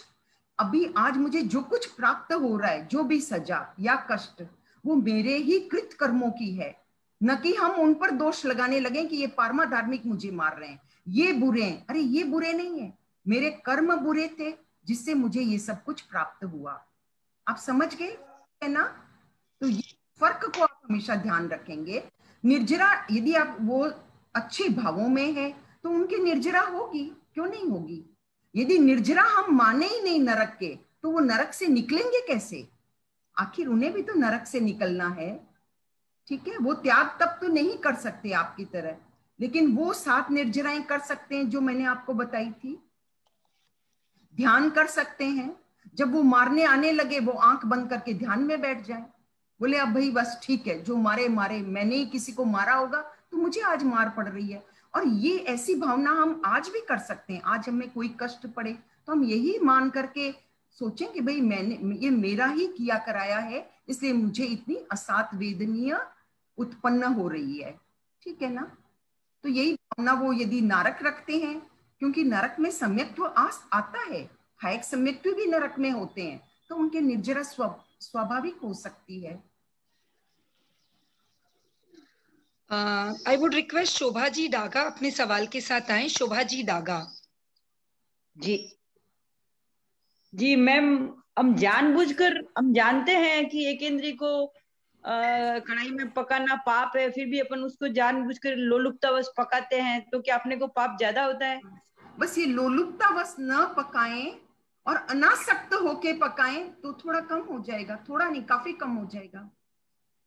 S1: अभी आज मुझे जो कुछ प्राप्त हो रहा है, जो भी सजा या कष्ट, वो मेरे ही कृत कर्मों की है, न कि हम उन पर दोष लगाने लगे कि ये पारमा धार्मिक मुझे मार रहे हैं, ये बुरे हैं। अरे ये बुरे नहीं है, मेरे कर्म बुरे थे जिससे मुझे ये सब कुछ प्राप्त हुआ। आप समझ गए है ना? तो ये फर्क को आप हमेशा ध्यान रखेंगे। निर्जरा यदि आप वो अच्छे भावों में है तो उनकी निर्जरा होगी, क्यों नहीं होगी? यदि निर्जरा हम माने ही नहीं नरक के, तो वो नरक से निकलेंगे कैसे? आखिर उन्हें भी तो नरक से निकलना है, ठीक है? वो त्याग तब तो नहीं कर सकते आपकी तरह, लेकिन वो 7 निर्जराएं कर सकते हैं जो मैंने आपको बताई थी। ध्यान कर सकते हैं, जब वो मारने आने लगे वो आंख बंद करके ध्यान में बैठ जाए, बोले अब भाई बस ठीक है, जो मारे मारे, मैंने ही किसी को मारा होगा तो मुझे आज मार पड़ रही है। और ये ऐसी भावना हम आज भी कर सकते हैं। आज हमें कोई कष्ट पड़े तो हम यही मान करके सोचें कि भाई मैंने, ये मेरा ही किया कराया है, इसलिए मुझे इतनी असात वेदनीय उत्पन्न हो रही है, ठीक है ना? तो यही भावना वो यदि नरक रखते हैं, क्योंकि नरक में सम्यक्त्व आता है, कायिक सम्यक्त्व भी नरक में होते हैं, तो उनके निर्जरा स्वाभाविक हो सकती है।
S2: आई वुड रिक्वेस्ट शोभा जी डागा अपने सवाल के साथ आए। शोभा जी डागा।
S8: जी मैम, हम जानते हैं कि एक इंद्री को कढ़ाई में पकाना पाप है, फिर भी अपन उसको जानबूझकर लोलुपतावश पकाते हैं, तो क्या अपने को पाप ज्यादा होता है?
S1: बस ये लोलुपतावश न पकाएं और अनासक्त होके पकाएं तो थोड़ा कम हो जाएगा, थोड़ा नहीं काफी कम हो जाएगा,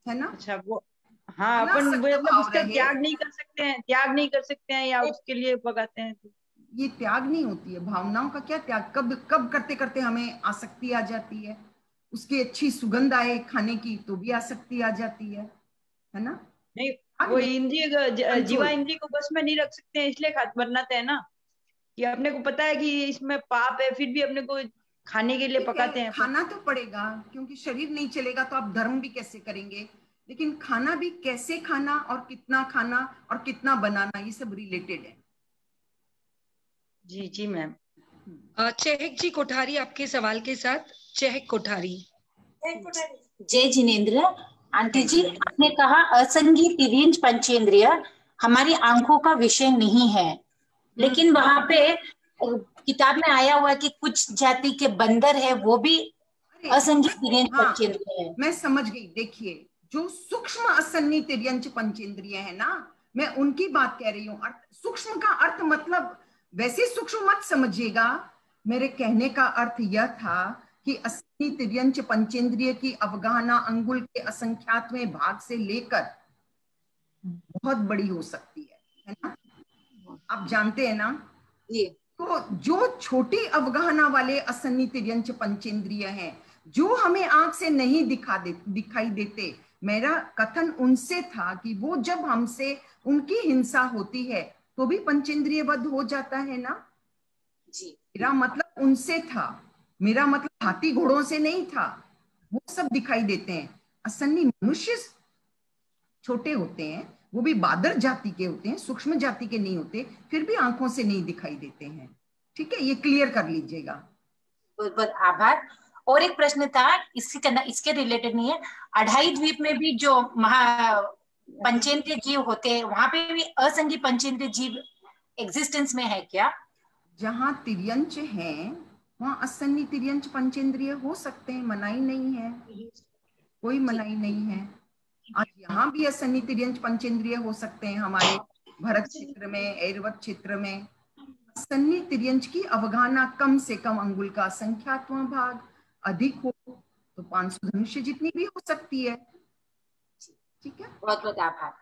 S1: है ना?
S8: अच्छा, वो हाँ, अपन मतलब उसका त्याग नहीं कर सकते हैं या उसके लिए पकाते हैं?
S1: ये त्याग नहीं होती है, भावनाओं का क्या त्याग? कब करते करते हमें आसक्ति आ जाती है, उसकी अच्छी सुगंध आए खाने की तो भी आसक्ति आ जाती है ना?
S8: नहीं, वो इंद्रिय जीवा इंद्रिय को बस में नहीं रख सकते हैं, इसलिए बनाते हैं ना, कि अपने को पता है कि इसमें पाप है, फिर भी अपने को खाने के लिए पकाते हैं।
S1: खाना तो पड़ेगा, क्योंकि शरीर नहीं चलेगा तो आप धर्म भी कैसे करेंगे? लेकिन खाना भी कैसे खाना और कितना खाना और कितना बनाना, ये सब रिलेटेड है।
S8: जी मैम।
S2: चहक जी कोठारी आपके सवाल के साथ। चहक कोठारी।
S16: जय जिनेंद्र। आंटी जी, आपने कहा असंगी तिर्यंच पंचेंद्रिय हमारी आंखों का विषय नहीं है, लेकिन वहां पे किताब में आया हुआ है कि कुछ जाति के बंदर है वो भी असंगी तिर्यंच पंचेंद्रिय है।
S1: मैं समझ गई। देखिए, जो सूक्ष्म असंगी तिर्यंच पंचेंद्रिय है ना, मैं उनकी बात कह रही हूँ। सूक्ष्म का अर्थ मतलब वैसे सूक्ष्म मत समझिएगा, मेरे कहने का अर्थ यह था कि असंगी तिर्यंच पंचेंद्रिय की अवगाहना अंगुल के असंख्यातवें भाग से लेकर बहुत बड़ी हो सकती है ना? आप जानते हैं ना? तो जो छोटी अवगाहना वाले असंगी तिर्यंच पंचेंद्रिय हैं, जो हमें आंख से नहीं दिखाई देते, मेरा कथन उनसे था कि वो जब हमसे उनकी हिंसा होती है तो भी पंचेंद्रिय वध हो जाता है ना
S16: जी।
S1: मेरा मतलब उनसे था, मेरा मतलब हाथी घोड़ों से नहीं था। वो सब दिखाई देते हैं। असन्नी मनुष्य छोटे होते हैं, वो भी बादर जाति के होते हैं, सूक्ष्म जाति के नहीं होते, फिर भी आंखों से नहीं दिखाई देते हैं। ठीक है, ये क्लियर कर लीजिएगा।
S16: बहुत बहुत आभार। और एक प्रश्न था, इसके रिलेटेड नहीं है। अढ़ाई द्वीप में भी जो पंचेंद्रिय जीव होते हैं, वहां पे भी असंगी पंचेंद्रिय जीव एग्जिस्टेंस में है क्या?
S1: जहाँ तिर्यंच है वहाँ असन्नी तिर्यंच पंचेंद्रिय हो सकते हैं, मनाही नहीं है, कोई मनाही नहीं है। आज यहाँ भी असन्नी तिर्यंच पंचेंद्रिय हो सकते हैं, हमारे भरत क्षेत्र में, ऐरवत क्षेत्र में। असन्नी तिर्यंच की अवगाहना कम से कम अंगुल का असंख्यातवां भाग, अधिक हो तो 500 धनुष्य जितनी भी हो सकती है। ठीक है,
S16: बहुत बहुत आभार।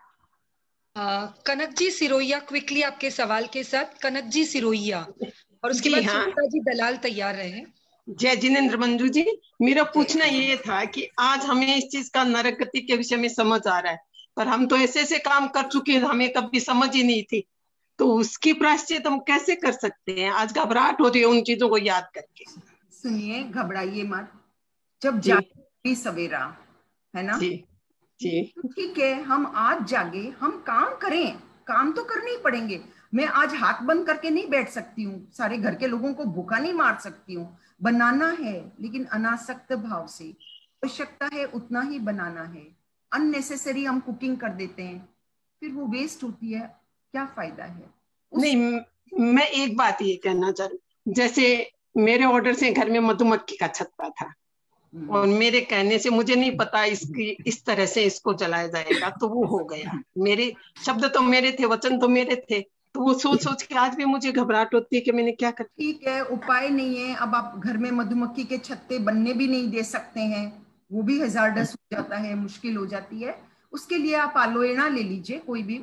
S2: कनक जी सिरोहिया क्विकली आपके सवाल के साथ। कनक जी सिरोहिया, और उसके बाद सुनीता जी दलाल तैयार रहे।
S17: जय जिनेंद्र मंजू जी, मेरा पूछना ये था कि आज हमें इस चीज का नरक गति के विषय में समझ आ रहा है, पर हम तो ऐसे ऐसे काम कर चुके हैं, हमें कभी समझ ही नहीं थी, तो उसकी प्रायश्चित हम कैसे कर सकते हैं? आज घबराहट हो रही है उन चीजों को याद करके।
S1: सुनिए, घबराइए मत, जब जागे सवेरा, है ना जी, ठीक है, हम आज जागे, हम काम करें, काम तो करने ही पड़ेंगे। मैं आज हाथ बंद करके नहीं बैठ सकती हूँ, सारे घर के लोगों को भूखा नहीं मार सकती हूँ, बनाना है लेकिन अनासक्त भाव से, आवश्यकता है उतना ही बनाना है। अननेसेसरी हम कुकिंग कर देते हैं, फिर वो वेस्ट होती है, क्या फायदा है?
S17: नहीं, मैं एक बात ये कहना चाहूँ, जैसे मेरे ऑर्डर से घर में मधुमक्खी का छत्ता था और मेरे कहने से, मुझे नहीं पता इसकी इस तरह से इसको जलाया जाएगा, तो वो हो गया। मेरे शब्द तो मेरे थे, वचन तो मेरे थे, तो वो सोच सोच के आज भी मुझे घबराहट होती है कि मैंने क्या कर।
S1: ठीक है, उपाय नहीं है, अब आप घर में मधुमक्खी के छत्ते बनने भी नहीं दे सकते हैं, वो भी हजारडस हो जाता है, मुश्किल हो जाती है। उसके लिए आप आलोचना ले लीजिए, कोई भी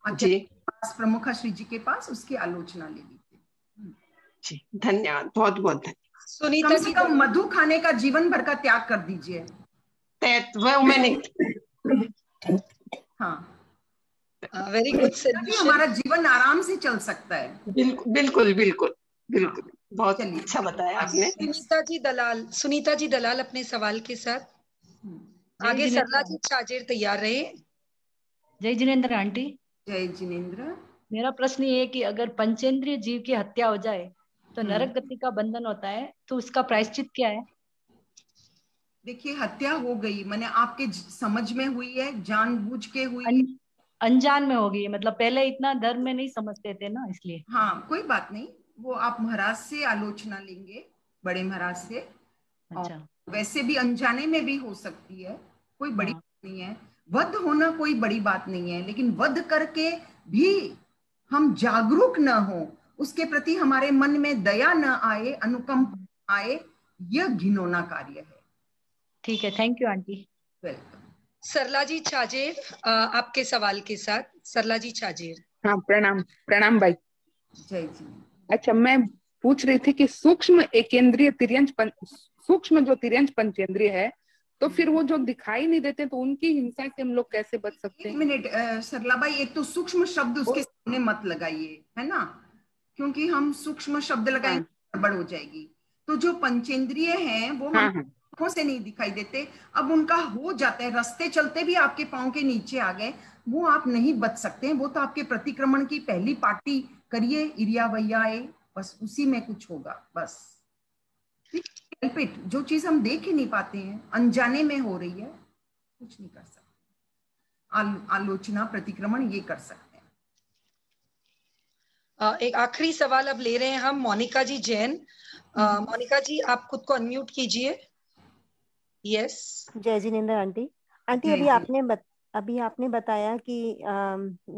S1: प्रमुख श्री जी के पास उसकी आलोचना ले लीजिए।
S17: जी, धन्यवाद, बहुत बहुत धन्यवाद।
S1: सुनीता, कम से कम मधु खाने का जीवन भर का त्याग कर दीजिए।
S17: मैंने
S1: हाँ,
S2: वेरी गुड सजेशन।
S1: हमारा जीवन आराम से चल सकता है।
S17: बिल्कुल बिल्कुल बिल्कुल बिल्कुल, बहुत अच्छा बताया आपने।
S2: सुनीता जी दलाल अपने सवाल के साथ आगे। सरला जी छाजेर तैयार रहे।
S18: जय जिनेंद्र आंटी।
S1: जय जिनेंद्र।
S18: मेरा प्रश्न ये है कि अगर पंचेंद्रिय जीव की हत्या हो जाए तो नरक गति का बंधन होता है, तो उसका प्रायश्चित क्या है?
S1: देखिए, हत्या हो गई, मैंने आपके समझ में हुई है, जानबूझ के हुई,
S18: अनजान में हो गई, मतलब पहले इतना धर्म में नहीं समझते थे ना, इसलिए।
S1: हाँ, कोई बात नहीं, वो आप महाराज से आलोचना लेंगे, बड़े महाराज से। अच्छा। वैसे भी अनजाने में भी हो सकती है, कोई बड़ी बात नहीं है, वध होना कोई बड़ी बात नहीं है, लेकिन वध करके भी हम जागरूक न हो, उसके प्रति हमारे मन में दया न आए, अनुकंप आए, यह घिनौना कार्य है।
S18: ठीक है, थैंक यू आंटी।
S1: वेलकम।
S2: सरला जी छाजेर आपके सवाल के साथ। सरला जी छाजेर।
S19: हाँ, प्रणाम। प्रणाम भाई।
S1: जय जी।
S19: अच्छा, मैं पूछ रही थी कि सूक्ष्म एकेंद्रिय सूक्ष्म जो तिर्यंच पंचेंद्रिय है, तो फिर वो जो दिखाई नहीं देते, तो उनकी हिंसा से हम लोग कैसे बच सकते हैं?
S1: एक मिनट सरला भाई, एक तो सूक्ष्म शब्द उसके सामने मत लगाइए, है ना, क्योंकि हम सूक्ष्म शब्द लगाएंगे गड़बड़ हो जाएगी। तो जो पंचेंद्रिय हैं वो आंखों से नहीं दिखाई देते, अब उनका हो जाता है, रास्ते चलते भी आपके पांव के नीचे आ गए, वो आप नहीं बच सकते हैं, वो तो आपके प्रतिक्रमण की पहली पार्टी करिए, इरिया वैयाए, बस उसी में कुछ होगा। बस जो चीज हम देख ही नहीं पाते हैं, अनजाने में हो रही है, कुछ नहीं कर सकते। आलोचना, प्रतिक्रमण ये कर सकते हैं।
S2: एक आखिरी सवाल अब ले रहे हैं हम मोनिका जी जैन। मोनिका जी, आप खुद को अनम्यूट कीजिए। यस।
S20: जय जिनेंद्र आंटी। आंटी, अभी आपने बताया कि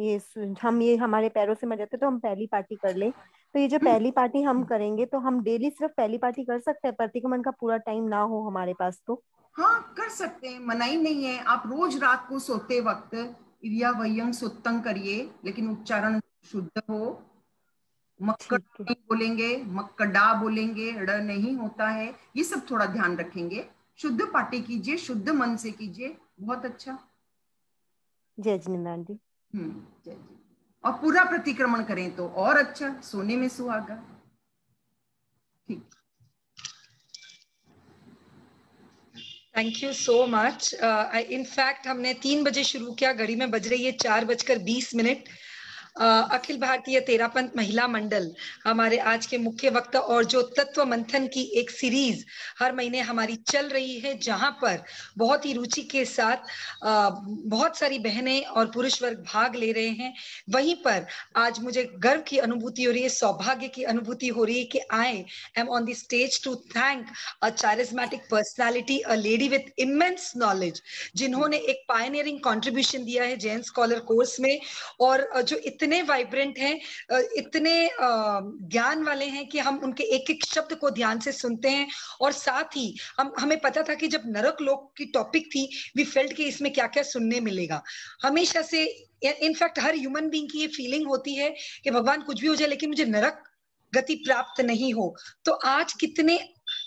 S20: ये हमारे पैरों से मर जाते, तो हम पहली पार्टी कर लें, तो ये जो पहली पार्टी हम करेंगे, तो हम डेली सिर्फ पहली पार्टी कर सकते हैं, प्रतिक्रमण का पूरा टाइम ना हो हमारे पास तो?
S1: हाँ, कर सकते हैं, मनाही नहीं है। आप रोज रात को सोते वक्त इरिया वयं सुत्तंग करिए, लेकिन उच्चारण शुद्ध हो। मक्कड़ नहीं बोलेंगे, मक्कड़ा बोलेंगे, ड़ नहीं होता है, ये सब थोड़ा ध्यान रखेंगे। शुद्ध पार्टी कीजिए, शुद्ध मन से कीजिए, बहुत अच्छा।
S20: जय जिनेंद्र आंटी।
S1: जय जी। और पूरा प्रतिक्रमण करें तो और अच्छा, सोने में सुहागा। ठीक।
S2: Thank you so much. In fact हमने 3 बजे शुरू किया, घड़ी में बज रही है 4:20। अखिल भारतीय तेरापंथ महिला मंडल हमारे आज के मुख्य वक्ता, और जो तत्व मंथन की एक सीरीज हर महीने हमारी चल रही है, जहां पर बहुत ही रुचि के साथ बहुत सारी बहनें और पुरुष वर्ग भाग ले रहे हैं, वहीं पर आज मुझे गर्व की अनुभूति हो रही है, सौभाग्य की अनुभूति हो रही है कि I am on the stage to thank a charismatic personality, a lady with immense knowledge, जिन्होंने एक पायनियरिंग कॉन्ट्रीब्यूशन दिया है जैन स्कॉलर कोर्स में, और जो इतने वाइब्रेंट हैं, इतने ज्ञान वाले हैं कि हम उनके एक एक शब्द को ध्यान से सुनते हैं। और साथ ही हमें पता था कि जब नरक लोक की टॉपिक थी, वी फेल्ट कि इसमें क्या क्या सुनने मिलेगा। हमेशा से इनफैक्ट हर ह्यूमन बीइंग की ये फीलिंग होती है कि भगवान कुछ भी हो जाए, लेकिन मुझे नरक गति प्राप्त नहीं हो। तो आज कितने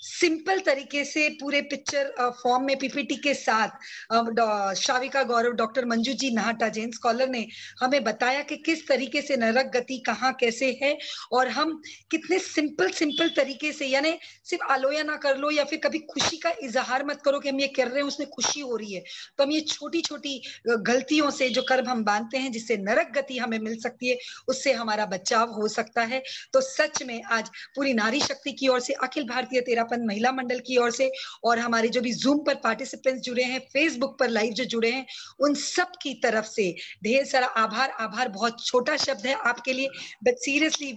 S2: सिंपल तरीके से पूरे पिक्चर फॉर्म में पीपीटी के साथ शाविका गौरव, डॉक्टर मंजू जी नाहटा जैन स्कॉलर ने हमें बताया कि किस तरीके से नरक गति कहाँ कैसे है, और हम कितने सिंपल तरीके से, यानी सिर्फ आलोया ना कर लो या फिर कभी खुशी का इजहार मत करो कि हम ये कर रहे हैं उसमें खुशी हो रही है, तो हम ये छोटी छोटी गलतियों से जो कर्म हम बांधते हैं जिससे नरक गति हमें मिल सकती है, उससे हमारा बचाव हो सकता है। तो सच में आज पूरी नारी शक्ति की ओर से, अखिल भारतीय तेरापंथ महिला मंडल की ओर से, और हमारे जो भी जूम पर पार्टिसिपेंट्स जुड़े हैं, फेसबुक पर लाइव जो जुड़े हैं, उन सब की तरफ से ढेर सारा आभार। आभार बहुत छोटा शब्द है आपके लिए, but seriously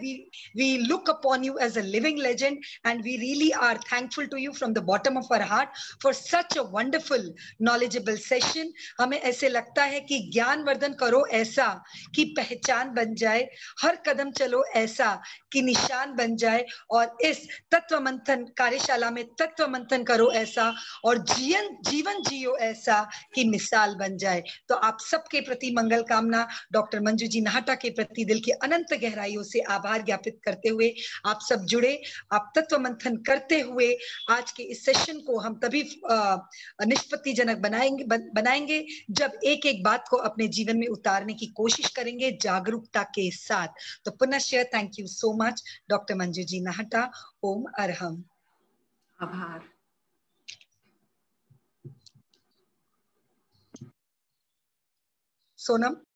S2: we look upon you as a living legend and we really are thankful to you from the bottom of our heart for such a wonderful knowledgeable session. हमें ऐसे लगता है कि ज्ञानवर्धन करो ऐसा कि पहचान बन जाए, हर कदम चलो ऐसा कि निशान बन जाए, और इस तत्व मंथन कार्यशाला में तत्व मंथन करो ऐसा और जीवन जियो ऐसा कि मिसाल बन जाए। तो आप सबके प्रति मंगल कामना, डॉक्टर मंजू जी नाहटा के प्रति दिल की अनंत गहराइयों से आभार ज्ञापित करते हुए आप सब जुड़े, आप तत्व मंथन करते हुए आज के इस सेशन को हम तभी निष्पत्तिजनक बनाएंगे जब एक एक बात को अपने जीवन में उतारने की कोशिश करेंगे जागरूकता के साथ। तो पुनश्च thank you so much doctor Manju ji Nahata. ओम अरहम।
S1: आभार।
S2: सोनम।